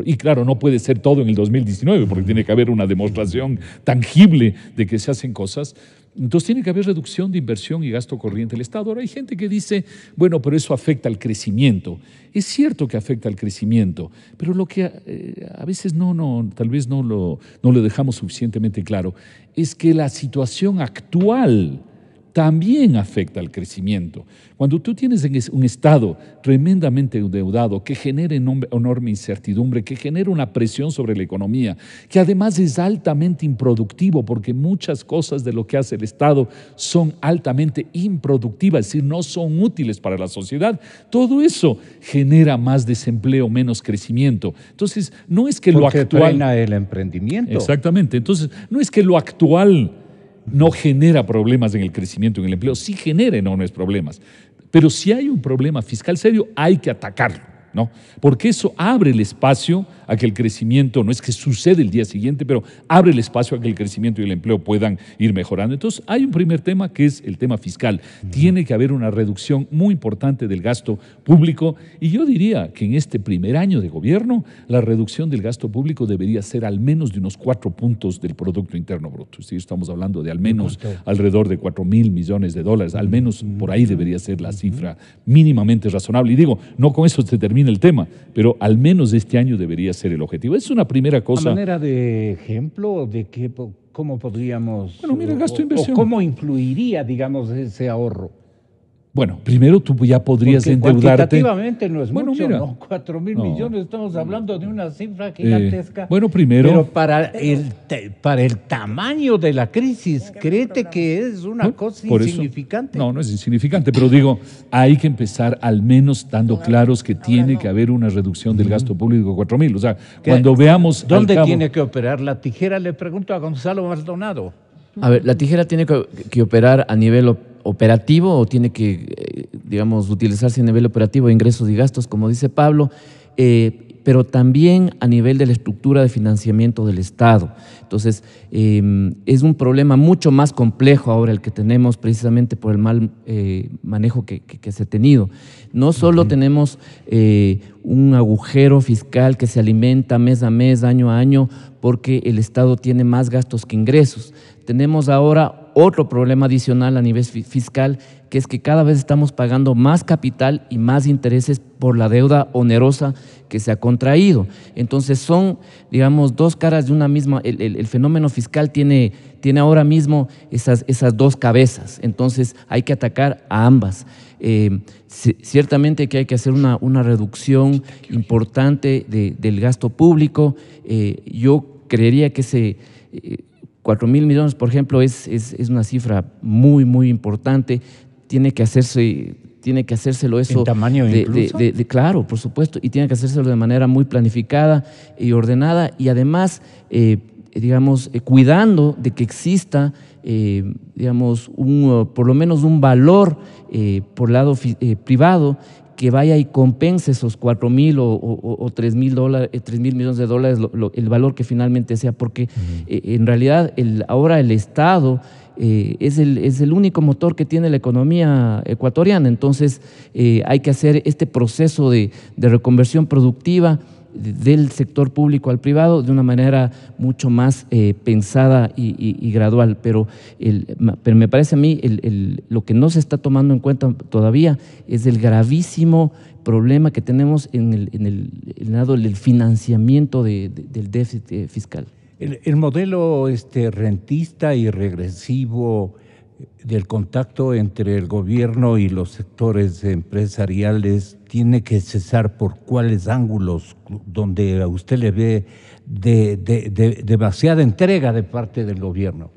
y claro, no puede ser todo en el 2019 porque tiene que haber una demostración tangible de que se hacen cosas. Entonces tiene que haber reducción de inversión y gasto corriente del Estado. Ahora hay gente que dice, bueno, pero eso afecta al crecimiento. Es cierto que afecta al crecimiento, pero lo que a veces tal vez no lo dejamos suficientemente claro, es que la situación actual también afecta al crecimiento. Cuando tú tienes un Estado tremendamente endeudado que genera enorme incertidumbre, que genera una presión sobre la economía, que además es altamente improductivo porque muchas cosas de lo que hace el Estado son altamente improductivas, es decir, no son útiles para la sociedad, todo eso genera más desempleo, menos crecimiento. Entonces, no es que porque lo actual... frena el emprendimiento. Exactamente. Entonces, no es que lo actual no genera problemas en el crecimiento, en el empleo, sí genera enormes problemas. Pero si hay un problema fiscal serio, hay que atacarlo, ¿no? Porque eso abre el espacio a que el crecimiento, no es que sucede el día siguiente, pero abre el espacio a que el crecimiento y el empleo puedan ir mejorando. Entonces, hay un primer tema que es el tema fiscal. Tiene que haber una reducción muy importante del gasto público y yo diría que en este primer año de gobierno, la reducción del gasto público debería ser al menos de unos 4 puntos del Producto Interno Bruto. ¿Sí? Estamos hablando de al menos alrededor de $4,000 millones, al menos por ahí debería ser la cifra mínimamente razonable. Y digo, no con eso se termina el tema, pero al menos este año debería ser el objetivo. Es una primera cosa. ¿A manera de ejemplo de cómo podríamos... Bueno, mira, gasto de inversión. O cómo influiría, digamos, ese ahorro? Bueno, primero tú ya podrías endeudarte. Cuantitativamente no es mucho, mira, ¿no? 4,000 millones, estamos hablando de una cifra gigantesca. Bueno, primero... Pero para el tamaño de la crisis, ¿créete que es una cosa insignificante? No es insignificante, pero digo, hay que empezar al menos dando claros que tiene que haber una reducción del gasto público de 4,000. O sea, cuando veamos... ¿Dónde tiene que operar la tijera? Le pregunto a Gonzalo Maldonado. A ver, ¿la tijera tiene que operar a nivel operativo o tiene que, digamos, utilizarse a nivel operativo, ingresos y gastos, como dice Pablo, pero también a nivel de la estructura de financiamiento del Estado? Entonces, es un problema mucho más complejo ahora el que tenemos precisamente por el mal manejo que se ha tenido. No solo tenemos un agujero fiscal que se alimenta mes a mes, año a año, porque el Estado tiene más gastos que ingresos. Tenemos ahora otro problema adicional a nivel fiscal, que es que cada vez estamos pagando más capital y más intereses por la deuda onerosa que se ha contraído. Entonces son, digamos, dos caras de una misma. El fenómeno fiscal tiene ahora mismo esas dos cabezas. Entonces hay que atacar a ambas. Ciertamente que hay que hacer una reducción importante del gasto público. Yo creería que 4,000 millones, por ejemplo, es una cifra muy, muy importante. Tiene que hacérselo eso. ¿En tamaño incluso? Claro, por supuesto, y tiene que hacérselo de manera muy planificada y ordenada, y además, digamos, cuidando de que exista, digamos, por lo menos un valor por el lado privado que vaya y compense esos 4,000 o 3,000 millones de dólares, el valor que finalmente sea, porque en realidad ahora el Estado es el único motor que tiene la economía ecuatoriana. Entonces hay que hacer este proceso de reconversión productiva del sector público al privado de una manera mucho más pensada y gradual, pero me parece a mí lo que no se está tomando en cuenta todavía es el gravísimo problema que tenemos en el lado del financiamiento del déficit fiscal. El modelo rentista y regresivo del contacto entre el gobierno y los sectores empresariales tiene que cesar por cuáles ángulos donde a usted le ve de demasiada entrega de parte del gobierno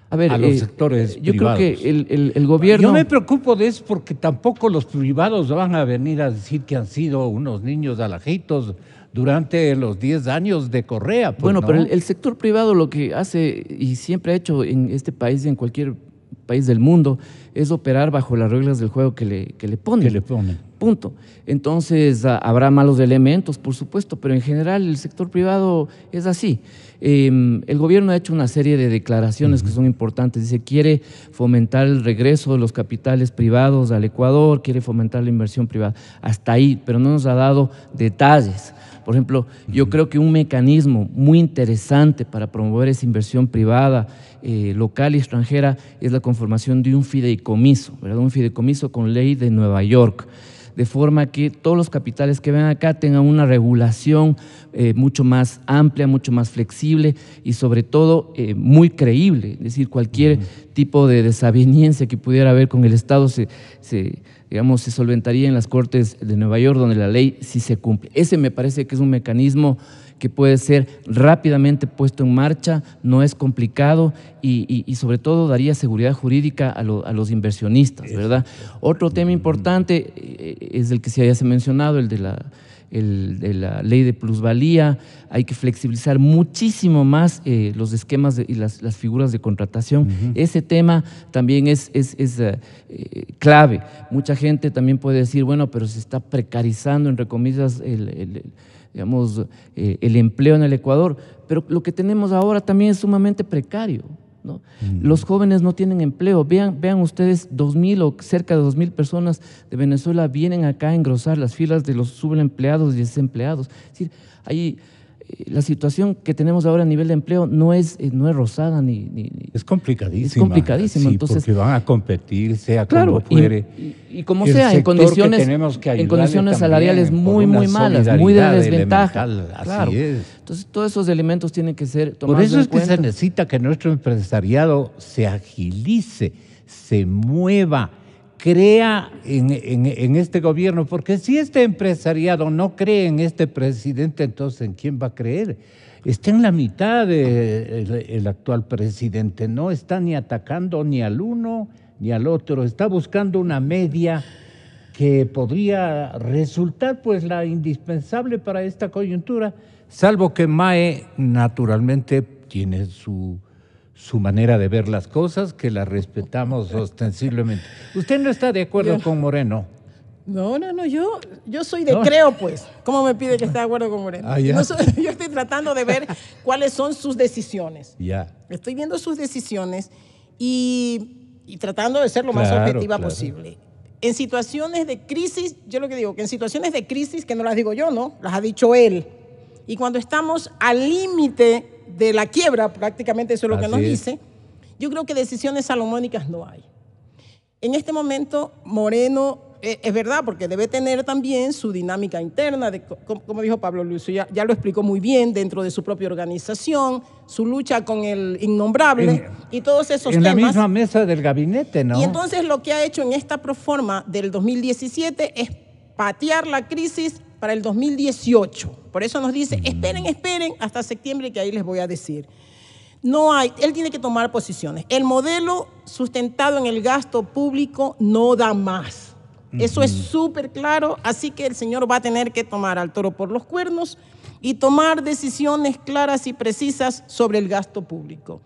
a ver, los sectores yo privados? Creo que el gobierno... Yo me preocupo de eso porque tampoco los privados van a venir a decir que han sido unos niños alajitos durante los 10 años de Correa. Pues, bueno, ¿no? pero el sector privado lo que hace y siempre ha hecho en este país y en cualquier país del mundo es operar bajo las reglas del juego que le ponen. Punto. Entonces, habrá malos elementos, por supuesto, pero en general el sector privado es así. El gobierno ha hecho una serie de declaraciones que son importantes. Dice, quiere fomentar el regreso de los capitales privados al Ecuador, quiere fomentar la inversión privada. Hasta ahí, pero no nos ha dado detalles. Por ejemplo, yo creo que un mecanismo muy interesante para promover esa inversión privada, local y extranjera, es la conformación de un fideicomiso, ¿verdad? Un fideicomiso con ley de Nueva York, de forma que todos los capitales que vengan acá tengan una regulación mucho más amplia, mucho más flexible y sobre todo muy creíble. Es decir, cualquier tipo de desaveniencia que pudiera haber con el Estado se solventaría en las Cortes de Nueva York, donde la ley sí se cumple. Ese me parece que es un mecanismo que puede ser rápidamente puesto en marcha, no es complicado y sobre todo daría seguridad jurídica a los inversionistas, ¿verdad? Otro tema importante es el que ya se ha mencionado, el de la ley de plusvalía. Hay que flexibilizar muchísimo más los esquemas y las figuras de contratación. Ese tema también es clave. Mucha gente también puede decir, bueno, pero se está precarizando, entre comillas, el empleo en el Ecuador, pero lo que tenemos ahora también es sumamente precario, ¿no? Los jóvenes no tienen empleo. Vean ustedes, 2.000 o cerca de 2.000 personas de Venezuela vienen acá a engrosar las filas de los subempleados y desempleados. Es decir, la situación que tenemos ahora a nivel de empleo no es rosada ni es complicadísima. Es complicadísima. Sí, entonces, porque van a competir, sea claro, como fuere. Y como sea, en condiciones salariales muy malas, muy de desventaja. Claro. Así es. Entonces, todos esos elementos tienen que ser tomados en cuenta. Por eso es que se necesita que nuestro empresariado se agilice, se mueva, crea en este gobierno, porque si este empresariado no cree en este presidente, entonces ¿en quién va a creer? Está en la mitad el actual presidente, no está ni atacando ni al uno ni al otro, está buscando una media que podría resultar pues la indispensable para esta coyuntura, salvo que Mae naturalmente tiene su manera de ver las cosas, que la respetamos ostensiblemente. ¿Usted no está de acuerdo con Moreno? No, yo soy de creo, pues. ¿Cómo me pide que esté de acuerdo con Moreno? Yo estoy tratando de ver cuáles son sus decisiones. Estoy viendo sus decisiones y tratando de ser lo más objetiva posible. En situaciones de crisis, yo lo que digo, que en situaciones de crisis, que no las digo yo, ¿no? Las ha dicho él. Y cuando estamos al límite de la quiebra, prácticamente eso es lo que nos dice, yo creo que decisiones salomónicas no hay. En este momento, Moreno, es verdad, porque debe tener también su dinámica interna, como dijo Pablo Lucio, ya lo explicó muy bien, dentro de su propia organización, su lucha con el innombrable y todos esos temas. En la misma mesa del gabinete, ¿no? Y entonces lo que ha hecho en esta proforma del 2017 es patear la crisis para el 2018. Por eso nos dice, esperen hasta septiembre, que ahí les voy a decir. Él tiene que tomar posiciones. El modelo sustentado en el gasto público no da más. Eso es súper claro, así que el señor va a tener que tomar al toro por los cuernos y tomar decisiones claras y precisas sobre el gasto público.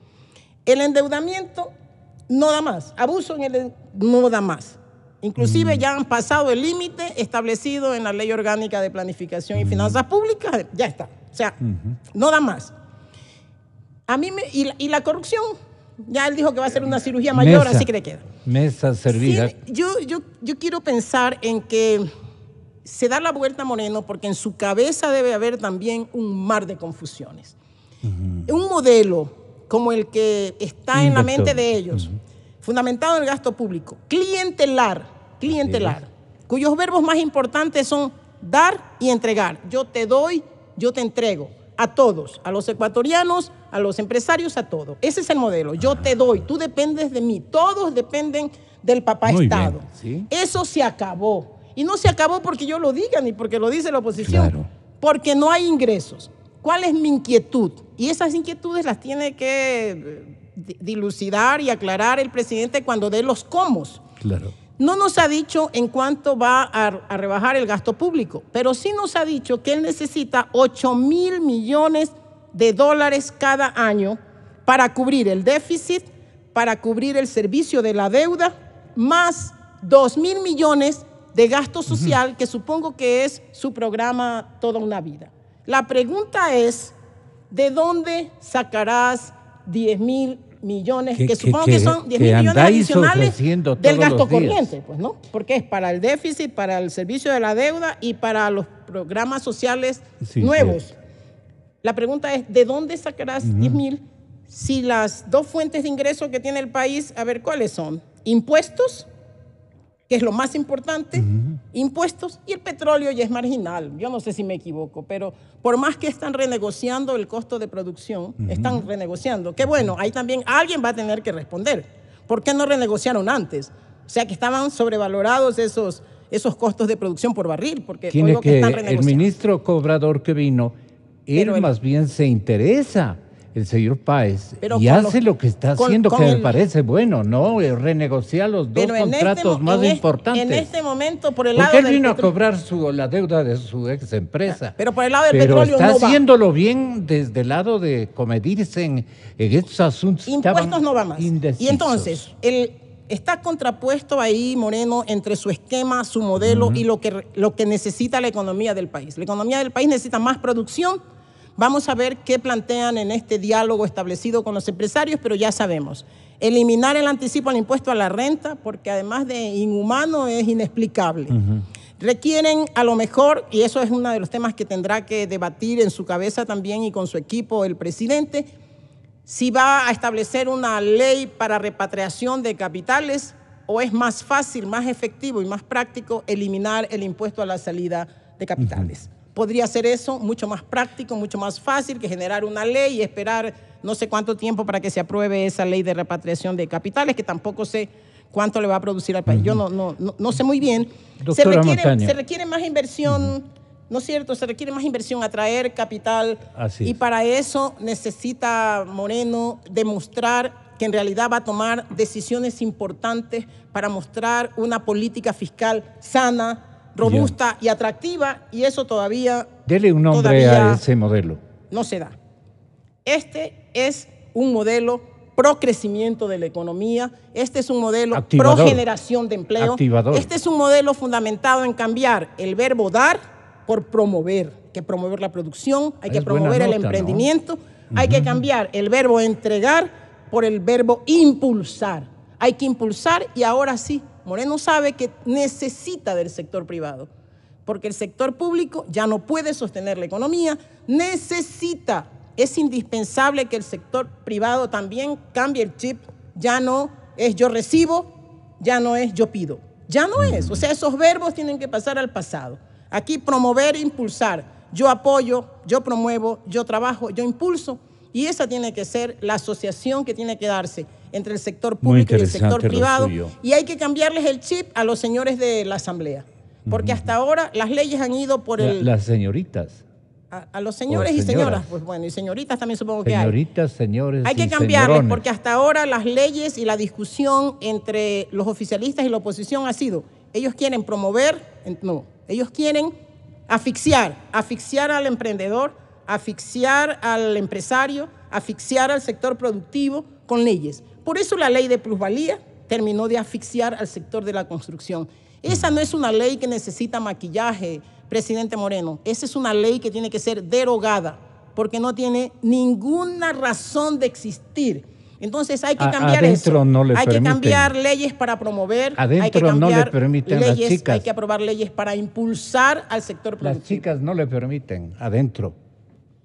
El endeudamiento no da más, abuso no da más. Inclusive ya han pasado el límite establecido en la Ley Orgánica de Planificación y Finanzas Públicas, ya está. O sea, no da más. Y la corrupción, ya él dijo que va a ser una cirugía mayor, así que le queda. Mesa servida. Sí, yo quiero pensar en que se da la vuelta a Moreno porque en su cabeza debe haber también un mar de confusiones. Un modelo como el que está en la mente de ellos, fundamentado en el gasto público, clientelar, cuyos verbos más importantes son dar y entregar. Yo te doy, yo te entrego. a todos, a los ecuatorianos, a los empresarios, a todos. Ese es el modelo. Yo te doy, tú dependes de mí, todos dependen del papá Muy Estado. bien, ¿sí? Eso se acabó. Y no se acabó porque yo lo diga ni porque lo dice la oposición, Claro. porque no hay ingresos. ¿Cuál es mi inquietud? Y esas inquietudes las tiene que dilucidar y aclarar el presidente cuando dé los comos. Claro. No nos ha dicho en cuánto va a rebajar el gasto público, pero sí nos ha dicho que él necesita 8.000 millones de dólares cada año para cubrir el déficit, para cubrir el servicio de la deuda, más 2.000 millones de gasto social, que supongo que es su programa Toda una Vida. La pregunta es, ¿de dónde sacarás 10.000 millones, que supongo que son 10.000 millones adicionales del gasto corriente, pues, ¿no? Porque es para el déficit, para el servicio de la deuda y para los programas sociales nuevos. Sí. La pregunta es, ¿de dónde sacarás 10.000 si las dos fuentes de ingreso que tiene el país, a ver, ¿cuáles son? Impuestos, que es lo más importante, impuestos, y el petróleo ya es marginal. Yo no sé si me equivoco, pero por más que están renegociando el costo de producción, están renegociando. Que bueno, ahí también alguien va a tener que responder. ¿Por qué no renegociaron antes? O sea, que estaban sobrevalorados esos costos de producción por barril, porque tiene que están renegociando. El ministro Cobrador que vino, él más bien se interesa, el señor Páez, y hace lo que está haciendo, que me parece bueno, ¿no? Renegociar los dos contratos más importantes. En este momento, por el lado del... Porque él vino a cobrar la deuda de su ex empresa. Pero por el lado del petróleo está haciéndolo bien desde el lado de comedirse en estos asuntos. Impuestos no va más. Indecisos. Y entonces, está contrapuesto ahí, Moreno, entre su esquema, su modelo y lo que necesita la economía del país. La economía del país necesita más producción. Vamos a ver qué plantean en este diálogo establecido con los empresarios, pero ya sabemos. Eliminar el anticipo al impuesto a la renta, porque además de inhumano es inexplicable. Requieren a lo mejor, y eso es uno de los temas que tendrá que debatir en su cabeza también y con su equipo el presidente, si va a establecer una ley para repatriación de capitales o es más fácil, más efectivo y más práctico eliminar el impuesto a la salida de capitales. Podría ser eso mucho más práctico, mucho más fácil que generar una ley y esperar no sé cuánto tiempo para que se apruebe esa ley de repatriación de capitales, que tampoco sé cuánto le va a producir al país. Yo no sé muy bien. Se requiere más inversión, ¿no es cierto? Se requiere más inversión, atraer capital. Y para eso necesita Moreno demostrar que en realidad va a tomar decisiones importantes para mostrar una política fiscal sana, robusta y atractiva, y eso todavía... Dele un nombre a ese modelo. No se da. Este es un modelo pro crecimiento de la economía, este es un modelo pro generación de empleo, este es un modelo fundamentado en cambiar el verbo dar por promover, hay que promover la producción, hay que promover el emprendimiento, hay que cambiar el verbo entregar por el verbo impulsar, hay que impulsar, y ahora sí, Moreno sabe que necesita del sector privado, porque el sector público ya no puede sostener la economía, es indispensable que el sector privado también cambie el chip, ya no es yo recibo, ya no es yo pido, ya no es, o sea, esos verbos tienen que pasar al pasado. Aquí promover, impulsar, yo apoyo, yo promuevo, yo trabajo, yo impulso, y esa tiene que ser la asociación que tiene que darse entre el sector público y el sector privado, y hay que cambiarles el chip a los señores de la Asamblea, porque hasta ahora las leyes han ido por las señoritas. A los señores y señoras, pues bueno, y señoritas también supongo que hay. Señoritas, señores hay que cambiarles, porque hasta ahora las leyes y la discusión entre los oficialistas y la oposición ha sido, ellos quieren promover, no, ellos quieren asfixiar al emprendedor, asfixiar al empresario, asfixiar al sector productivo con leyes. Por eso la ley de plusvalía terminó de asfixiar al sector de la construcción. Esa no es una ley que necesita maquillaje, presidente Moreno. Esa es una ley que tiene que ser derogada porque no tiene ninguna razón de existir. Entonces hay que cambiar eso. Hay que cambiar leyes para promover, hay que cambiar leyes, hay que aprobar leyes para impulsar al sector productivo. Las chicas no le permiten adentro,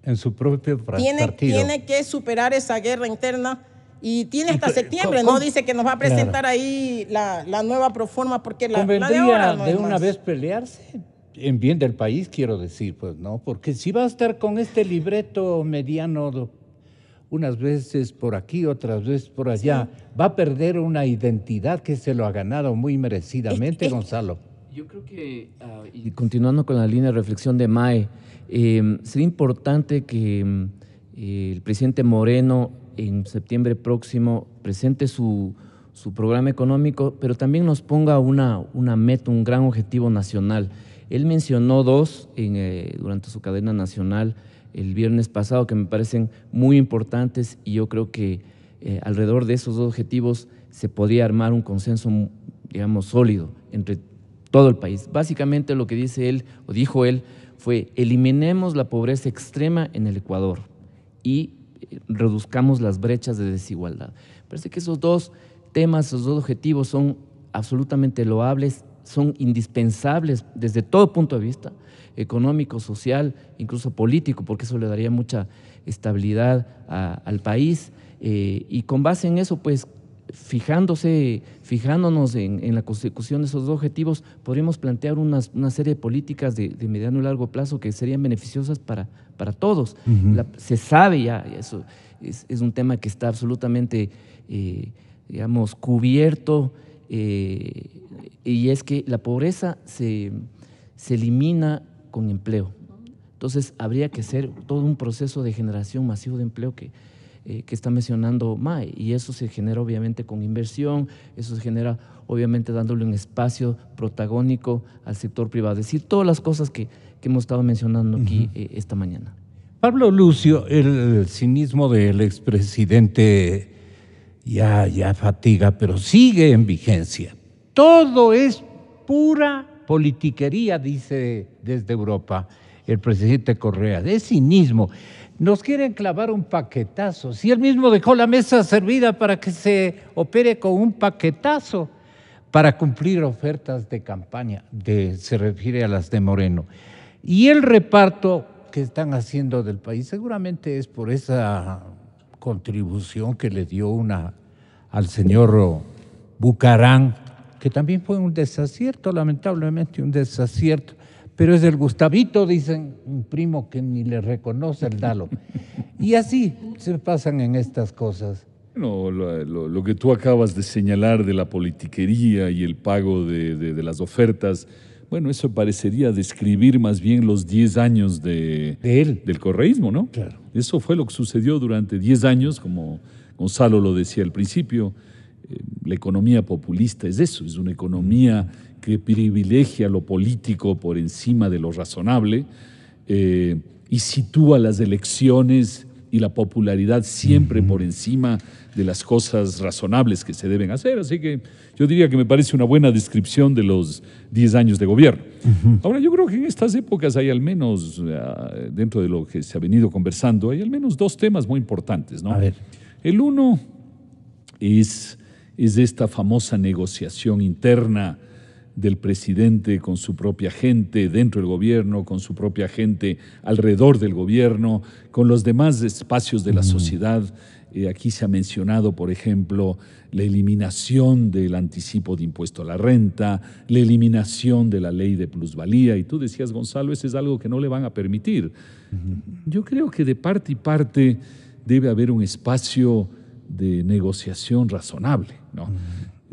en su propio partido. Tiene que superar esa guerra interna. Y tiene hasta septiembre, ¿no? Dice que nos va a presentar ahí la nueva proforma, porque la de ahora no de una vez pelearse en bien del país, quiero decir, pues, ¿no? Porque si va a estar con este libreto mediano, unas veces por aquí, otras veces por allá, va a perder una identidad que se lo ha ganado muy merecidamente, Gonzalo. Yo creo que, y continuando con la línea de reflexión de Mae, sería importante que el presidente Moreno en septiembre próximo presente su programa económico, pero también nos ponga una meta, un gran objetivo nacional. Él mencionó dos durante su cadena nacional el viernes pasado que me parecen muy importantes, y yo creo que alrededor de esos dos objetivos se podría armar un consenso, digamos, sólido entre todo el país. Básicamente lo que dice él, o dijo él, fue: eliminemos la pobreza extrema en el Ecuador y reduzcamos las brechas de desigualdad. Parece que esos dos temas, esos dos objetivos son absolutamente loables, son indispensables desde todo punto de vista, económico, social, incluso político, porque eso le daría mucha estabilidad al país, y con base en eso, pues, fijándonos en la consecución de esos dos objetivos, podríamos plantear una serie de políticas de mediano y largo plazo que serían beneficiosas para todos. Se sabe ya, eso es un tema que está absolutamente, digamos, cubierto, y es que la pobreza se elimina con empleo. Entonces habría que hacer todo un proceso de generación masivo de empleo que está mencionando Mae, y eso se genera obviamente con inversión, eso se genera obviamente dándole un espacio protagónico al sector privado, es decir, todas las cosas que hemos estado mencionando aquí esta mañana. Pablo Lucio, el cinismo del expresidente ya fatiga, pero sigue en vigencia. Todo es pura politiquería, dice desde Europa el presidente Correa, de cinismo. Nos quieren clavar un paquetazo. Si él mismo dejó la mesa servida para que se opere con un paquetazo para cumplir ofertas de campaña, se refiere a las de Moreno. Y el reparto que están haciendo del país seguramente es por esa contribución que le dio al señor Bucarán, que también fue un desacierto, lamentablemente un desacierto, pero es el Gustavito, dicen, un primo que ni le reconoce el Dalo. Y así se pasan en estas cosas. Bueno, lo que tú acabas de señalar de la politiquería y el pago de las ofertas, bueno, eso parecería describir más bien los 10 años de él, del correísmo, ¿no? Claro. Eso fue lo que sucedió durante 10 años, como Gonzalo lo decía al principio. La economía populista es eso, es una economía que privilegia lo político por encima de lo razonable, y sitúa las elecciones y la popularidad siempre por encima de las cosas razonables que se deben hacer. Así que yo diría que me parece una buena descripción de los 10 años de gobierno. Ahora, yo creo que en estas épocas hay al menos, dentro de lo que se ha venido conversando, hay al menos dos temas muy importantes, ¿no? A ver. El uno es esta famosa negociación interna del presidente con su propia gente dentro del gobierno, con su propia gente alrededor del gobierno, con los demás espacios de la sociedad. Aquí se ha mencionado, por ejemplo, la eliminación del anticipo de impuesto a la renta, la eliminación de la ley de plusvalía, y tú decías, Gonzalo, ese es algo que no le van a permitir. Yo creo que de parte y parte debe haber un espacio de negociación razonable, ¿no?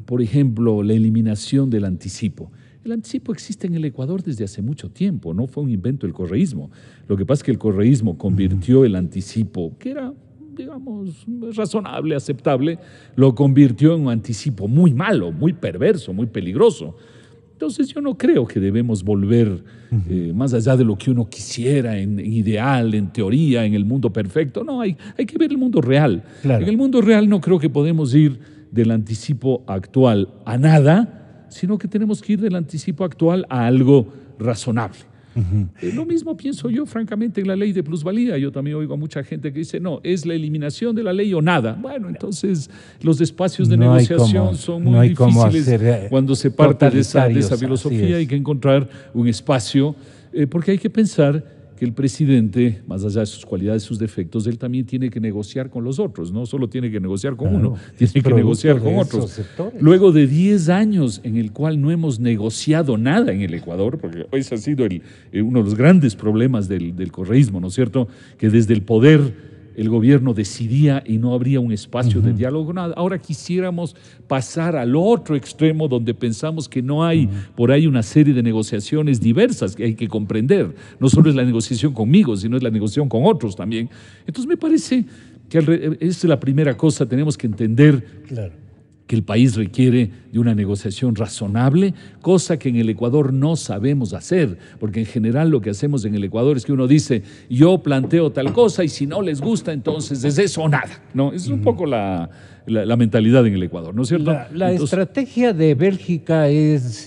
Por ejemplo, la eliminación del anticipo. El anticipo existe en el Ecuador desde hace mucho tiempo, no fue un invento del correísmo. Lo que pasa es que el correísmo convirtió el anticipo, que era, digamos, razonable, aceptable, lo convirtió en un anticipo muy malo, muy perverso, muy peligroso. Entonces yo no creo que debemos volver más allá de lo que uno quisiera, en ideal, en teoría, en el mundo perfecto. No, hay que ver el mundo real. Claro. En el mundo real no creo que podemos ir del anticipo actual a nada, sino que tenemos que ir del anticipo actual a algo razonable. Lo mismo pienso yo, francamente, en la ley de plusvalía. Yo también oigo a mucha gente que dice, no, es la eliminación de la ley o nada. Bueno, entonces los espacios de negociación son muy difíciles cuando se parte de esa filosofía. Hay que encontrar un espacio, porque hay que pensar que el presidente, más allá de sus cualidades, sus defectos, él también tiene que negociar con los otros, no solo tiene que negociar con uno, tiene que negociar con otros. Luego de 10 años en el cual no hemos negociado nada en el Ecuador, porque ese ha sido uno de los grandes problemas del correísmo, ¿no es cierto?, que desde el poder el gobierno decidía y no habría un espacio de diálogo. Nada. Ahora quisiéramos pasar al otro extremo donde pensamos que no hay por ahí una serie de negociaciones diversas que hay que comprender. No solo es la negociación conmigo, sino es la negociación con otros también. Entonces me parece que esa es la primera cosa, tenemos que entender que el país requiere de una negociación razonable, cosa que en el Ecuador no sabemos hacer, porque en general lo que hacemos en el Ecuador es que uno dice, yo planteo tal cosa y si no les gusta, entonces es eso o nada, ¿no? Es un poco la mentalidad en el Ecuador, ¿no es cierto? La estrategia de Bélgica es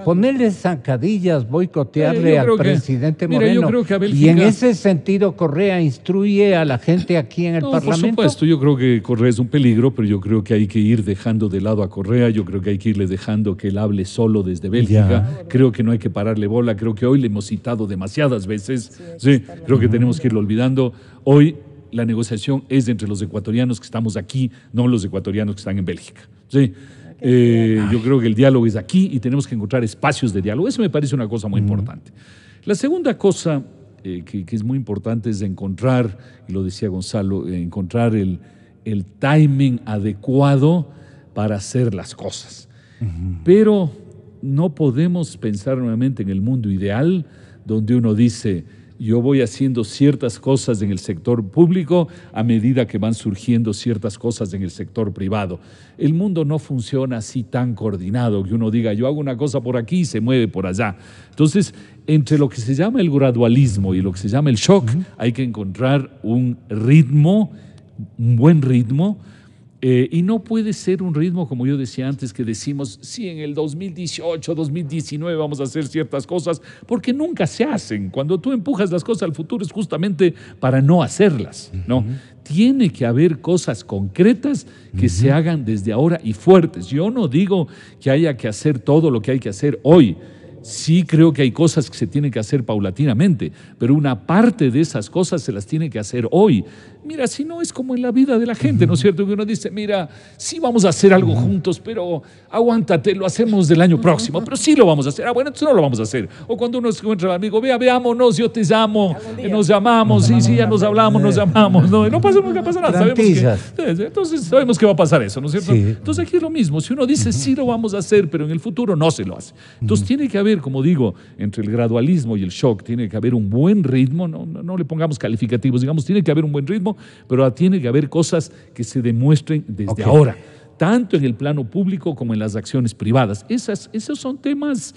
ponerle zancadillas, boicotearle al presidente Moreno. Yo creo que a Bélgica, y en ese sentido Correa instruye a la gente aquí en el Parlamento. Por supuesto, yo creo que Correa es un peligro, pero yo creo que hay que ir dejando de lado a Correa, yo creo que hay que irle dejando que él hable solo desde Bélgica, creo que no hay que pararle bola, creo que hoy le hemos citado demasiadas veces, creo que tenemos que irlo olvidando. Hoy la negociación es entre los ecuatorianos que estamos aquí, no los ecuatorianos que están en Bélgica. Yo creo que el diálogo es aquí y tenemos que encontrar espacios de diálogo. Eso me parece una cosa muy importante. La segunda cosa que es muy importante es encontrar, y lo decía Gonzalo, encontrar el timing adecuado para hacer las cosas. Pero no podemos pensar nuevamente en el mundo ideal, donde uno dice, yo voy haciendo ciertas cosas en el sector público a medida que van surgiendo ciertas cosas en el sector privado. El mundo no funciona así tan coordinado, que uno diga, yo hago una cosa por aquí y se mueve por allá. Entonces, entre lo que se llama el gradualismo y lo que se llama el shock, hay que encontrar un ritmo, un buen ritmo, y no puede ser un ritmo, como yo decía antes, que decimos, sí, en el 2018, 2019 vamos a hacer ciertas cosas, porque nunca se hacen. Cuando tú empujas las cosas al futuro es justamente para no hacerlas, ¿no? Tiene que haber cosas concretas que se hagan desde ahora y fuertes. Yo no digo que haya que hacer todo lo que hay que hacer hoy. Sí creo que hay cosas que se tienen que hacer paulatinamente, pero una parte de esas cosas se las tiene que hacer hoy. Mira, si no es como en la vida de la gente, ¿no es cierto? Que uno dice, mira, sí vamos a hacer algo juntos, pero aguántate, lo hacemos del año próximo, pero sí lo vamos a hacer. Bueno, entonces no lo vamos a hacer. O cuando uno se encuentra al amigo, veámonos, yo te llamo, nos llamamos, sí, ya nos hablamos, nos llamamos, no pasa nada, entonces sabemos que va a pasar eso, ¿no es cierto? Entonces aquí es lo mismo, si uno dice, sí lo vamos a hacer, pero en el futuro no se lo hace. Entonces tiene que haber, como digo, entre el gradualismo y el shock, tiene que haber un buen ritmo, no le pongamos calificativos, digamos, tiene que haber un buen ritmo, pero tiene que haber cosas que se demuestren desde ahora, tanto en el plano público como en las acciones privadas. Esos son temas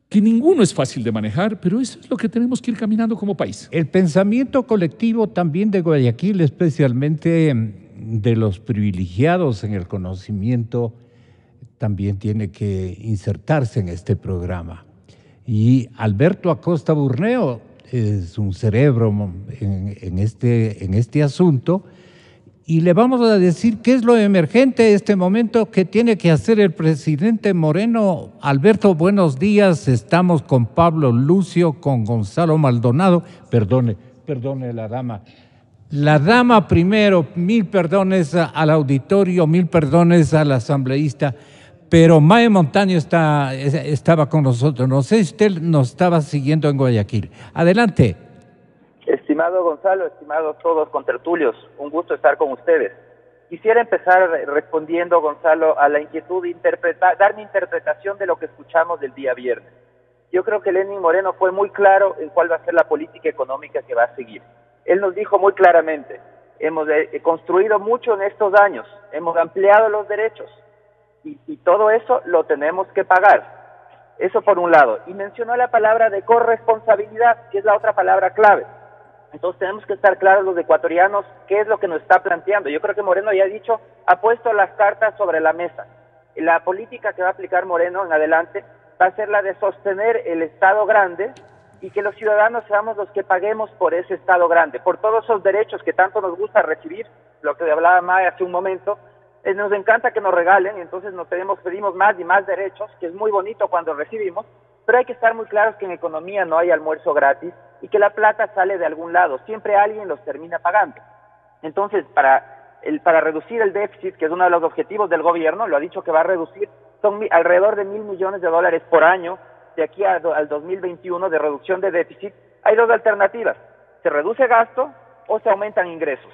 que ninguno es fácil de manejar, pero eso es lo que tenemos que ir caminando como país. El pensamiento colectivo también de Guayaquil, especialmente de los privilegiados en el conocimiento, también tiene que insertarse en este programa. Y Alberto Acosta Burneo es un cerebro en este asunto, y le vamos a decir qué es lo emergente en este momento que tiene que hacer el presidente Moreno. Alberto, buenos días, estamos con Pablo Lucio, con Gonzalo Maldonado. Perdone la dama. La dama primero, 1000 perdones al auditorio, 1000 perdones al asambleísta. Pero Mae Montaño estaba con nosotros. No sé si usted nos estaba siguiendo en Guayaquil. Adelante. Estimado Gonzalo, estimados todos contertulios, un gusto estar con ustedes. Quisiera empezar respondiendo, Gonzalo, a la inquietud de dar mi interpretación de lo que escuchamos del día viernes. Yo creo que Lenín Moreno fue muy claro en cuál va a ser la política económica que va a seguir. Él nos dijo muy claramente, hemos construido mucho en estos años, hemos ampliado los derechos, y todo eso lo tenemos que pagar. Eso por un lado. Y mencionó la palabra de corresponsabilidad, que es la otra palabra clave. Entonces tenemos que estar claros los ecuatorianos qué es lo que nos está planteando. Yo creo que Moreno ya ha dicho, ha puesto las cartas sobre la mesa. La política que va a aplicar Moreno en adelante va a ser la de sostener el Estado grande y que los ciudadanos seamos los que paguemos por ese Estado grande, por todos esos derechos que tanto nos gusta recibir, lo que hablaba Mae hace un momento. Nos encanta que nos regalen y entonces pedimos más y más derechos, que es muy bonito cuando recibimos, pero hay que estar muy claros que en economía no hay almuerzo gratis y que la plata sale de algún lado, siempre alguien los termina pagando. Entonces, para reducir el déficit, que es uno de los objetivos del gobierno, lo ha dicho que va a reducir, son alrededor de $1.000 millones por año de aquí al 2021 de reducción de déficit. Hay dos alternativas: se reduce gasto o se aumentan ingresos.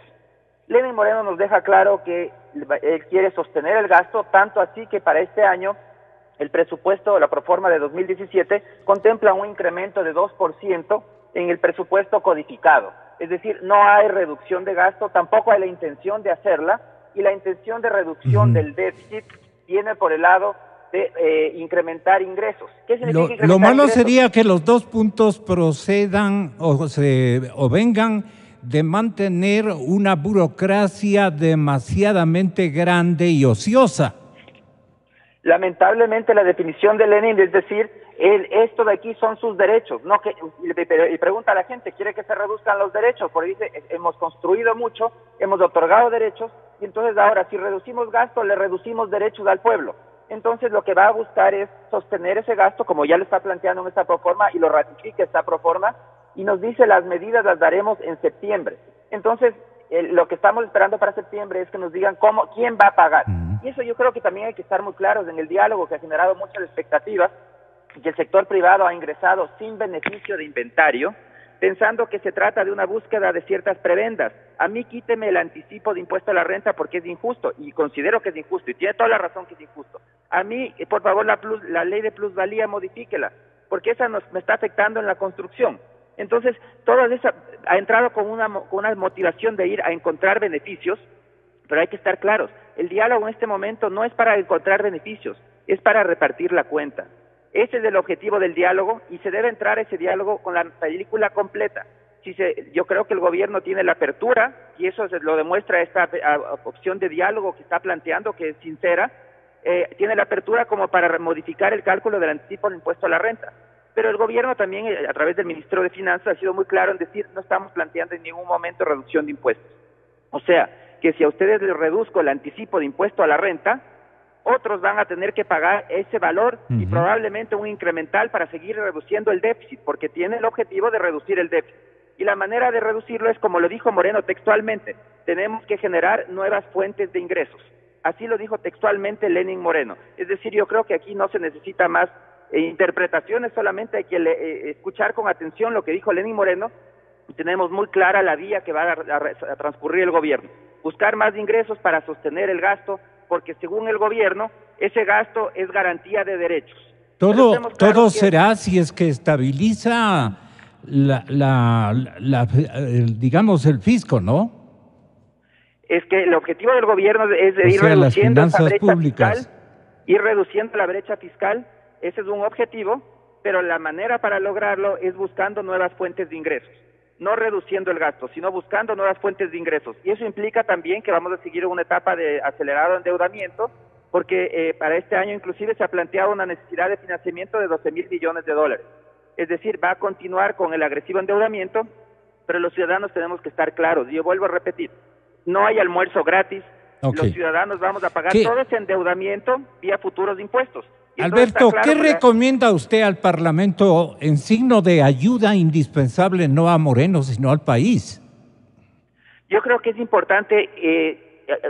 Lenín Moreno nos deja claro que él quiere sostener el gasto, tanto así que para este año el presupuesto, la proforma de 2017, contempla un incremento de 2% en el presupuesto codificado. Es decir, no hay reducción de gasto, tampoco hay la intención de hacerla, y la intención de reducción del déficit viene por el lado de incrementar ingresos. ¿Qué significa incrementar lo malo ingresos? sería que los 2 puntos procedan o vengan de mantener una burocracia demasiadamente grande y ociosa. Lamentablemente la definición de Lenin es decir, esto de aquí son sus derechos, no que, y pregunta a la gente, ¿quiere que se reduzcan los derechos? Porque dice, hemos construido mucho, hemos otorgado derechos, y entonces ahora si reducimos gasto, le reducimos derechos al pueblo. Entonces lo que va a buscar es sostener ese gasto, como ya lo está planteando en esta proforma, y lo ratifica esta proforma, y nos dice las medidas las daremos en septiembre. Entonces, lo que estamos esperando para septiembre es que nos digan quién va a pagar. Y eso yo creo que también hay que estar muy claros en el diálogo, que ha generado muchas expectativas, y que el sector privado ha ingresado sin beneficio de inventario, pensando que se trata de una búsqueda de ciertas prebendas. A mí quíteme el anticipo de impuesto a la renta porque es injusto, y considero que es injusto, y tiene toda la razón que es injusto. A mí, por favor, la ley de plusvalía modifíquela, porque esa me está afectando en la construcción. Entonces, toda esa ha entrado con una motivación de ir a encontrar beneficios, pero hay que estar claros, el diálogo en este momento no es para encontrar beneficios, es para repartir la cuenta. Ese es el objetivo del diálogo, y se debe entrar a ese diálogo con la película completa. Yo creo que el gobierno tiene la apertura, y eso lo demuestra esta opción de diálogo que está planteando, que es sincera, tiene la apertura como para modificar el cálculo del anticipo del impuesto a la renta. Pero el gobierno también, a través del ministro de Finanzas, ha sido muy claro en decir, no estamos planteando en ningún momento reducción de impuestos. O sea, que si a ustedes les reduzco el anticipo de impuesto a la renta, otros van a tener que pagar ese valor y probablemente un incremental para seguir reduciendo el déficit, porque tiene el objetivo de reducir el déficit. Y la manera de reducirlo es, como lo dijo Moreno textualmente, tenemos que generar nuevas fuentes de ingresos. Así lo dijo textualmente Lenín Moreno. Es decir, yo creo que aquí no se necesita más interpretaciones, solamente hay que escuchar con atención lo que dijo Lenín Moreno, y tenemos muy clara la vía que va a transcurrir el gobierno. Buscar más ingresos para sostener el gasto, porque según el gobierno, ese gasto es garantía de derechos. Todo será si es que estabiliza digamos, el fisco, ¿no? Es que el objetivo del gobierno es de ir reduciendo esa brecha fiscal, ir reduciendo la brecha fiscal. Ese es un objetivo, pero la manera para lograrlo es buscando nuevas fuentes de ingresos, no reduciendo el gasto, sino buscando nuevas fuentes de ingresos. Y eso implica también que vamos a seguir una etapa de acelerado endeudamiento, porque para este año inclusive se ha planteado una necesidad de financiamiento de $12.000 billones. Es decir, va a continuar con el agresivo endeudamiento, pero los ciudadanos tenemos que estar claros. Y yo vuelvo a repetir, no hay almuerzo gratis, los ciudadanos vamos a pagar todo ese endeudamiento vía futuros impuestos. Alberto, ¿qué recomienda usted al Parlamento en signo de ayuda indispensable no a Moreno, sino al país? Yo creo que es importante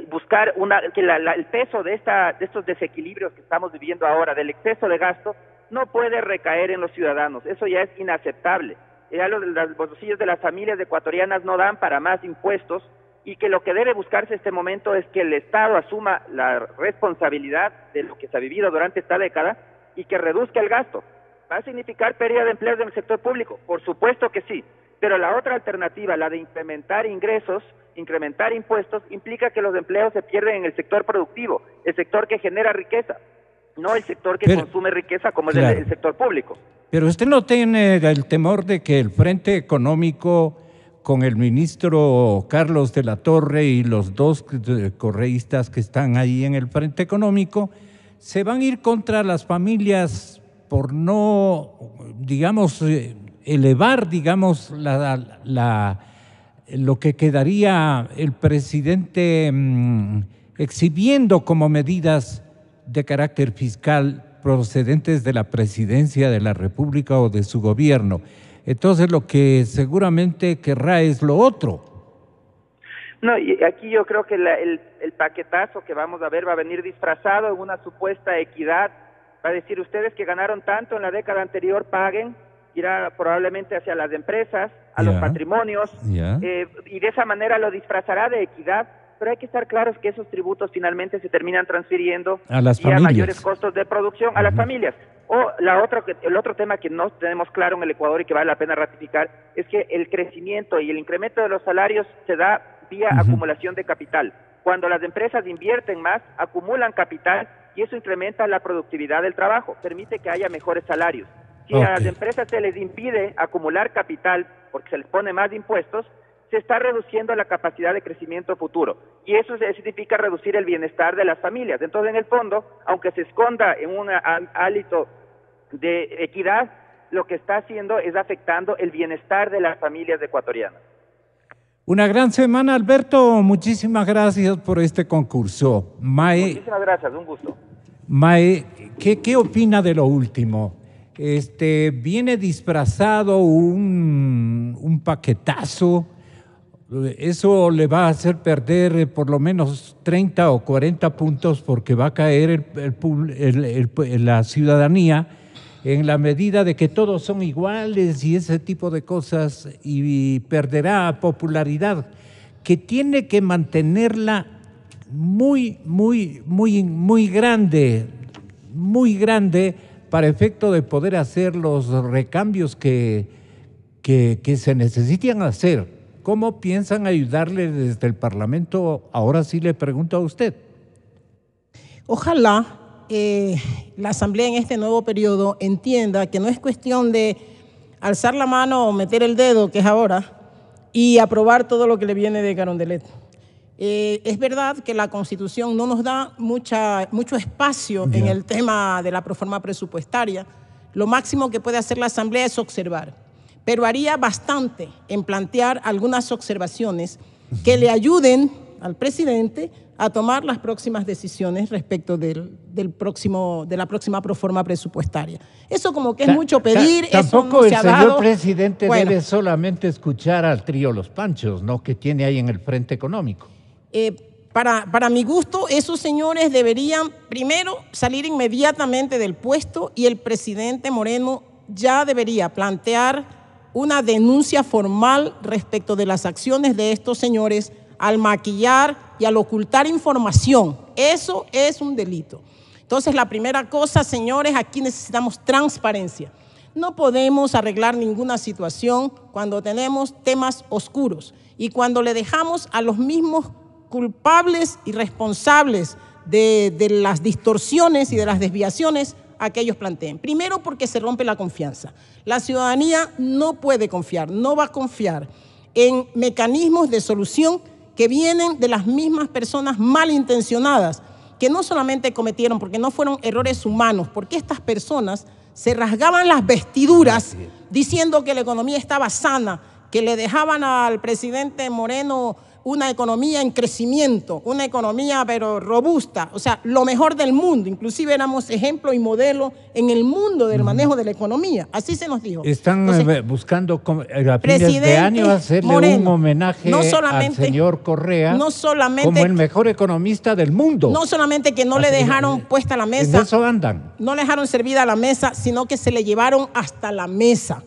buscar que el peso de estos desequilibrios que estamos viviendo ahora, del exceso de gasto, no puede recaer en los ciudadanos. Eso ya es inaceptable. Ya los bolsillos de las familias ecuatorianas no dan para más impuestos, y que lo que debe buscarse en este momento es que el Estado asuma la responsabilidad de lo que se ha vivido durante esta década y que reduzca el gasto. ¿Va a significar pérdida de empleos en el sector público? Por supuesto que sí, pero la otra alternativa, la de incrementar ingresos, incrementar impuestos, implica que los empleos se pierden en el sector productivo, el sector que genera riqueza, no el sector que consume riqueza como es el sector público. Pero usted no tiene el temor de que el Frente Económico, con el ministro Carlos de la Torre y los dos correístas que están ahí en el Frente Económico, se van a ir contra las familias por no, digamos, elevar, digamos, lo que quedaría el presidente exhibiendo como medidas de carácter fiscal procedentes de la presidencia de la República o de su gobierno. Entonces lo que seguramente querrá es lo otro. No, y aquí yo creo que el paquetazo que vamos a ver va a venir disfrazado en una supuesta equidad. Va a decir, ustedes que ganaron tanto en la década anterior, paguen, irá probablemente hacia las empresas, a los patrimonios, y de esa manera lo disfrazará de equidad, pero hay que estar claros que esos tributos finalmente se terminan transfiriendo a las y familias, a mayores costos de producción a las familias. O el otro tema que no tenemos claro en el Ecuador y que vale la pena ratificar es que el crecimiento y el incremento de los salarios se da vía acumulación de capital. Cuando las empresas invierten más, acumulan capital y eso incrementa la productividad del trabajo, permite que haya mejores salarios. Si a las empresas se les impide acumular capital porque se les pone más impuestos, se está reduciendo la capacidad de crecimiento futuro y eso significa reducir el bienestar de las familias. Entonces, en el fondo, aunque se esconda en un hálito de equidad, lo que está haciendo es afectando el bienestar de las familias ecuatorianas. Una gran semana, Alberto. Muchísimas gracias por este concurso. Mae, muchísimas gracias, un gusto. Mae, ¿qué opina de lo último? Viene disfrazado un paquetazo. Eso le va a hacer perder por lo menos 30 o 40 puntos porque va a caer la ciudadanía en la medida de que todos son iguales y ese tipo de cosas, y perderá popularidad, que tiene que mantenerla muy grande para efecto de poder hacer los recambios que se necesitan hacer. ¿Cómo piensan ayudarle desde el Parlamento? Ahora sí le pregunto a usted. Ojalá la Asamblea en este nuevo periodo entienda que no es cuestión de alzar la mano o meter el dedo, que es ahora, y aprobar todo lo que le viene de Carondelet. Es verdad que la Constitución no nos da mucho espacio en el tema de la proforma presupuestaria. Lo máximo que puede hacer la Asamblea es observar, pero haría bastante en plantear algunas observaciones que le ayuden al presidente a tomar las próximas decisiones respecto de la próxima proforma presupuestaria. Eso como que es mucho pedir. Tampoco eso no el señor presidente debe solamente escuchar al trío Los Panchos, ¿no?, que tiene ahí en el frente económico. Para mi gusto, esos señores deberían primero salir inmediatamente del puesto y el presidente Moreno ya debería plantear una denuncia formal respecto de las acciones de estos señores al maquillar y al ocultar información. Eso es un delito. Entonces, la primera cosa, señores, aquí necesitamos transparencia. No podemos arreglar ninguna situación cuando tenemos temas oscuros y cuando le dejamos a los mismos culpables y responsables de las distorsiones y de las desviaciones a que ellos planteen. Primero, porque se rompe la confianza. La ciudadanía no puede confiar, no va a confiar en mecanismos de solución que vienen de las mismas personas malintencionadas, que no solamente cometieron, porque no fueron errores humanos, porque estas personas se rasgaban las vestiduras diciendo que la economía estaba sana, que le dejaban al presidente Moreno una economía en crecimiento, una economía pero robusta, o sea, lo mejor del mundo. Inclusive éramos ejemplo y modelo en el mundo del manejo de la economía. Así se nos dijo. Están buscando a fines de año hacerle Moreno, un homenaje al señor Correa como el mejor economista del mundo. No solamente que no le dejaron puesta la mesa, en eso andan. No le dejaron servida la mesa, sino que se le llevaron hasta la mesa.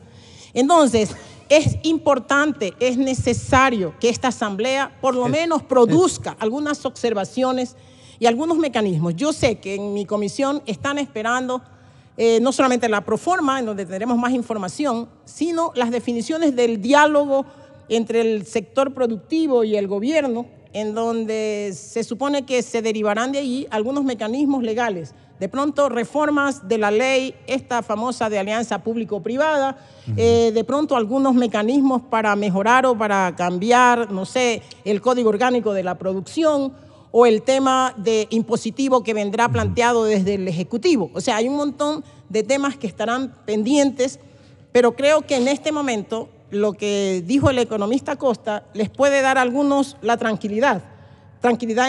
Entonces, es importante, es necesario que esta asamblea por lo menos produzca algunas observaciones y algunos mecanismos. Yo sé que en mi comisión están esperando no solamente la proforma, en donde tendremos más información, sino las definiciones del diálogo entre el sector productivo y el gobierno, en donde se supone que se derivarán de allí algunos mecanismos legales. De pronto, reformas de la ley, esta famosa de alianza público-privada, de pronto algunos mecanismos para mejorar o para cambiar, no sé, el Código Orgánico de la Producción o el tema de impositivo que vendrá planteado desde el Ejecutivo. O sea, hay un montón de temas que estarán pendientes, pero creo que en este momento lo que dijo el economista Costa les puede dar a algunos la tranquilidad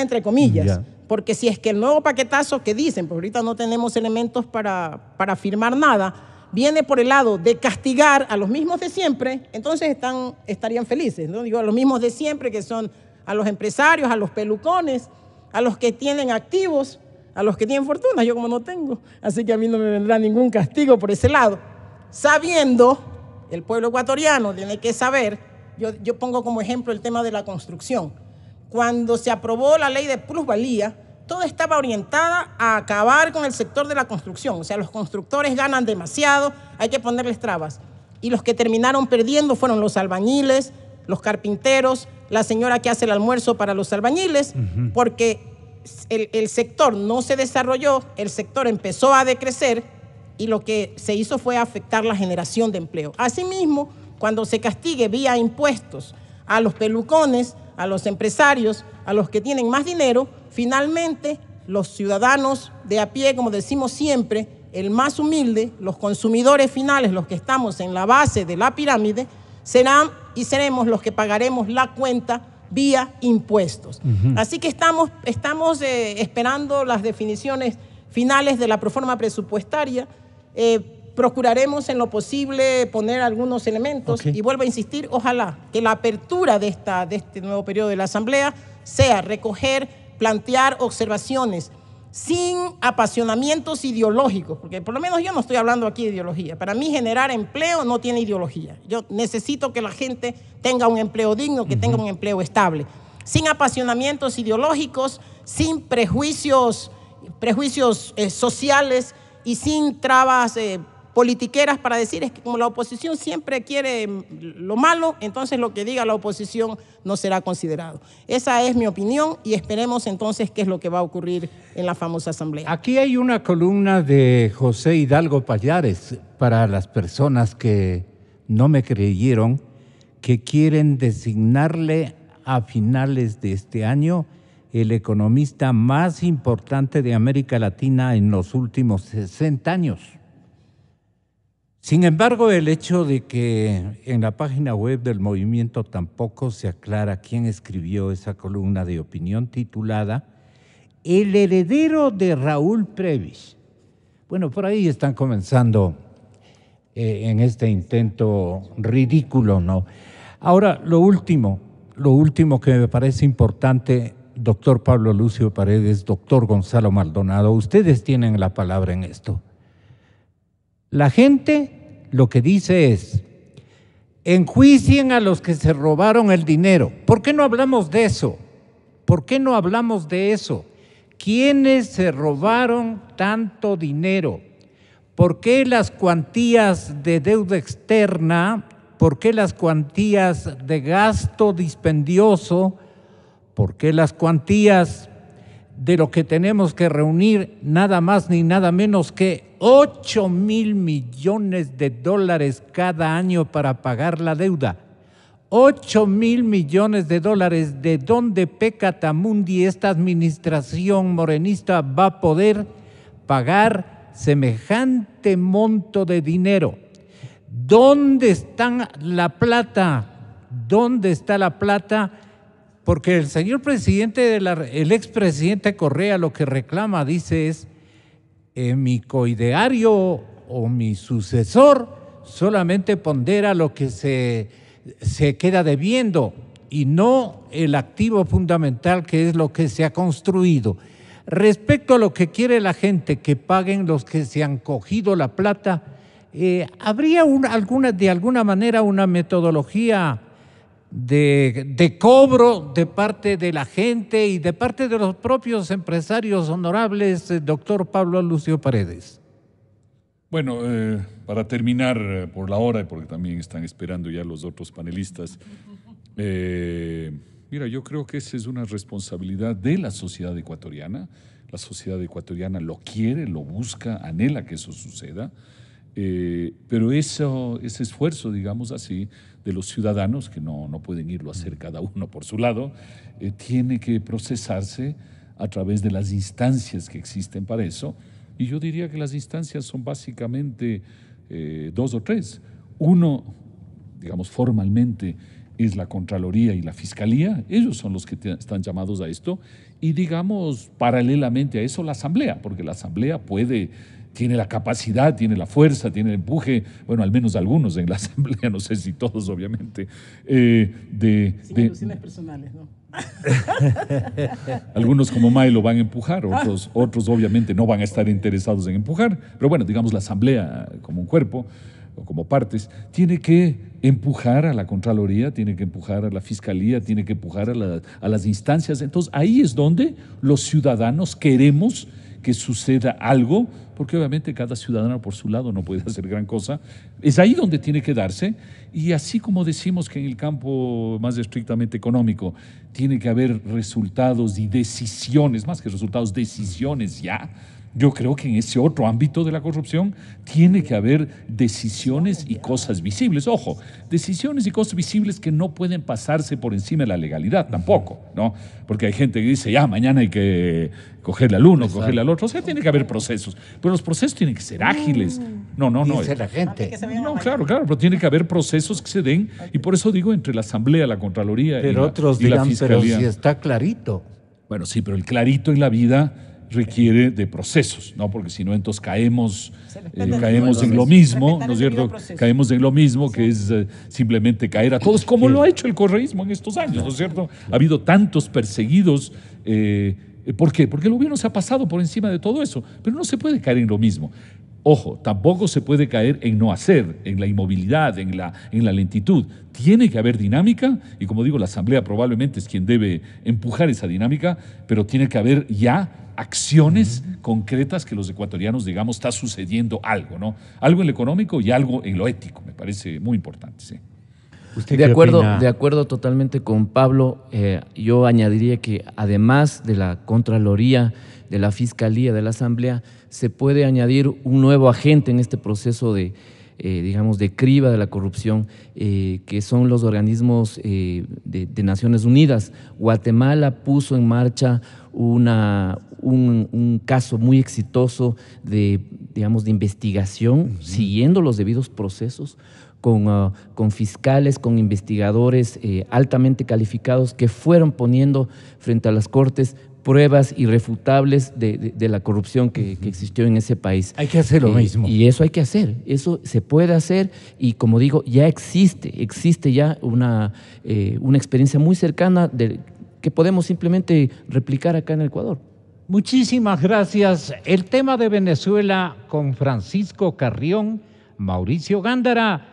entre comillas. Porque si es que el nuevo paquetazo que dicen, porque ahorita no tenemos elementos para afirmar nada, viene por el lado de castigar a los mismos de siempre, entonces estarían felices, ¿no? Digo, a los mismos de siempre, que son a los empresarios, a los pelucones, a los que tienen activos, a los que tienen fortuna, yo como no tengo, así que a mí no me vendrá ningún castigo por ese lado. Sabiendo, el pueblo ecuatoriano tiene que saber, yo pongo como ejemplo el tema de la construcción. Cuando se aprobó la ley de plusvalía, todo estaba orientada a acabar con el sector de la construcción. O sea, los constructores ganan demasiado, hay que ponerles trabas. Y los que terminaron perdiendo fueron los albañiles, los carpinteros, la señora que hace el almuerzo para los albañiles, porque el sector no se desarrolló, el sector empezó a decrecer y lo que se hizo fue afectar la generación de empleo. Asimismo, cuando se castigue vía impuestos a los pelucones, a los empresarios, a los que tienen más dinero, finalmente los ciudadanos de a pie, como decimos siempre, el más humilde, los consumidores finales, los que estamos en la base de la pirámide, serán y seremos los que pagaremos la cuenta vía impuestos. Así que estamos esperando las definiciones finales de la proforma presupuestaria. Procuraremos en lo posible poner algunos elementos y vuelvo a insistir, ojalá que la apertura de este nuevo periodo de la Asamblea sea recoger, plantear observaciones sin apasionamientos ideológicos, porque por lo menos yo no estoy hablando aquí de ideología. Para mí generar empleo no tiene ideología. Yo necesito que la gente tenga un empleo digno, que tenga un empleo estable, sin apasionamientos ideológicos, sin prejuicios sociales y sin trabas politiqueras para decir es que como la oposición siempre quiere lo malo, entonces lo que diga la oposición no será considerado. Esa es mi opinión y esperemos entonces qué es lo que va a ocurrir en la famosa asamblea. Aquí hay una columna de José Hidalgo Pallares para las personas que no me creyeron, que quieren designarle a finales de este año el economista más importante de América Latina en los últimos 60 años. Sin embargo, el hecho de que en la página web del movimiento tampoco se aclara quién escribió esa columna de opinión titulada El heredero de Raúl Prebisch. Bueno, por ahí están comenzando en este intento ridículo, ¿no? Ahora, lo último que me parece importante, doctor Pablo Lucio Paredes, doctor Gonzalo Maldonado, ustedes tienen la palabra en esto. La gente lo que dice es, enjuicien a los que se robaron el dinero. ¿Por qué no hablamos de eso? ¿Por qué no hablamos de eso? ¿Quiénes se robaron tanto dinero? ¿Por qué las cuantías de deuda externa? ¿Por qué las cuantías de gasto dispendioso? ¿Por qué las cuantías de lo que tenemos que reunir nada más ni nada menos que 8,000 millones de dólares cada año para pagar la deuda? 8,000 millones de dólares, ¿de dónde Pecatamundi, esta administración morenista, va a poder pagar semejante monto de dinero? ¿Dónde está la plata? ¿Dónde está la plata? Porque el señor presidente, el expresidente Correa, lo que reclama, dice, es mi coideario o mi sucesor solamente pondera lo que se queda debiendo y no el activo fundamental, que es lo que se ha construido. Respecto a lo que quiere la gente, que paguen los que se han cogido la plata, ¿habría de alguna manera una metodología de cobro de parte de la gente y de parte de los propios empresarios honorables, doctor Pablo Lucio Paredes? Bueno, para terminar por la hora, y porque también están esperando ya los otros panelistas, mira, yo creo que esa es una responsabilidad de la sociedad ecuatoriana. La sociedad ecuatoriana lo quiere, lo busca, anhela que eso suceda, pero ese esfuerzo, digamos así, de los ciudadanos, que no pueden irlo a hacer cada uno por su lado, tiene que procesarse a través de las instancias que existen para eso. Y yo diría que las instancias son básicamente 2 o 3. Uno, digamos formalmente, es la Contraloría y la Fiscalía. Ellos son los que están llamados a esto. Y digamos, paralelamente a eso, la Asamblea, porque la Asamblea puede tiene la capacidad, tiene la fuerza, tiene el empuje, bueno, al menos algunos en la Asamblea, no sé si todos, obviamente, sin ilusiones personales, ¿no? Algunos como May lo van a empujar, otros obviamente no van a estar interesados en empujar, pero bueno, digamos la Asamblea como un cuerpo o como partes, tiene que empujar a la Contraloría, tiene que empujar a la Fiscalía, tiene que empujar a las instancias. Entonces ahí es donde los ciudadanos queremos que suceda algo, porque obviamente cada ciudadano por su lado no puede hacer gran cosa. Es ahí donde tiene que darse, y así como decimos que en el campo más estrictamente económico tiene que haber resultados y decisiones, más que resultados, decisiones ya. Yo creo que en ese otro ámbito de la corrupción tiene que haber decisiones y cosas visibles. Ojo, decisiones y cosas visibles que no pueden pasarse por encima de la legalidad tampoco, ¿no? Porque hay gente que dice, ya, mañana hay que cogerle al uno, cogerle al otro. O sea, tiene que haber procesos. Pero los procesos tienen que ser ágiles. No. Dice la gente. No, claro, pero tiene que haber procesos que se den. Y por eso digo, entre la Asamblea, la Contraloría y la Fiscalía. Pero si está clarito. Bueno, sí, pero el clarito en la vida requiere de procesos, ¿no? Porque si no, entonces caemos en lo mismo, ¿no es cierto? Caemos en lo mismo, que es simplemente caer a todos, como lo ha hecho el correísmo en estos años, ¿no es cierto? Ha habido tantos perseguidos. ¿Por qué? Porque el gobierno se ha pasado por encima de todo eso, pero no se puede caer en lo mismo. Ojo, tampoco se puede caer en no hacer, en la inmovilidad, en la lentitud. Tiene que haber dinámica, y como digo, la Asamblea probablemente es quien debe empujar esa dinámica, pero tiene que haber ya acciones concretas que los ecuatorianos, digamos, está sucediendo algo, ¿no? Algo en lo económico y algo en lo ético, me parece muy importante, sí. De acuerdo totalmente con Pablo. Yo añadiría que además de la Contraloría, de la Fiscalía, de la Asamblea, se puede añadir un nuevo agente en este proceso de criba de la corrupción, que son los organismos de Naciones Unidas. Guatemala puso en marcha un caso muy exitoso de investigación, siguiendo los debidos procesos, con fiscales, con investigadores altamente calificados que fueron poniendo frente a las Cortes pruebas irrefutables de la corrupción que existió en ese país. Hay que hacer lo mismo. Y eso hay que hacer, eso se puede hacer, y como digo, ya existe ya una experiencia muy cercana que podemos simplemente replicar acá en el Ecuador. Muchísimas gracias. El tema de Venezuela con Francisco Carrión, Mauricio Gándara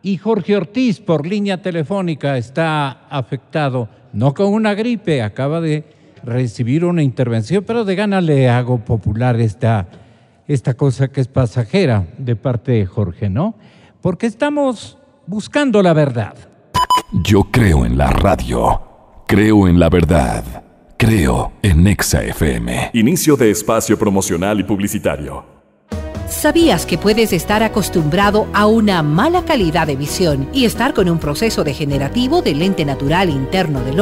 y Jorge Ortiz por línea telefónica. Está afectado, no con una gripe, acaba de recibir una intervención, pero de gana le hago popular esta cosa que es pasajera de parte de Jorge, ¿no? Porque estamos buscando la verdad. Yo creo en la radio, creo en la verdad, creo en Nexa FM. Inicio de espacio promocional y publicitario. ¿Sabías que puedes estar acostumbrado a una mala calidad de visión y estar con un proceso degenerativo del lente natural interno del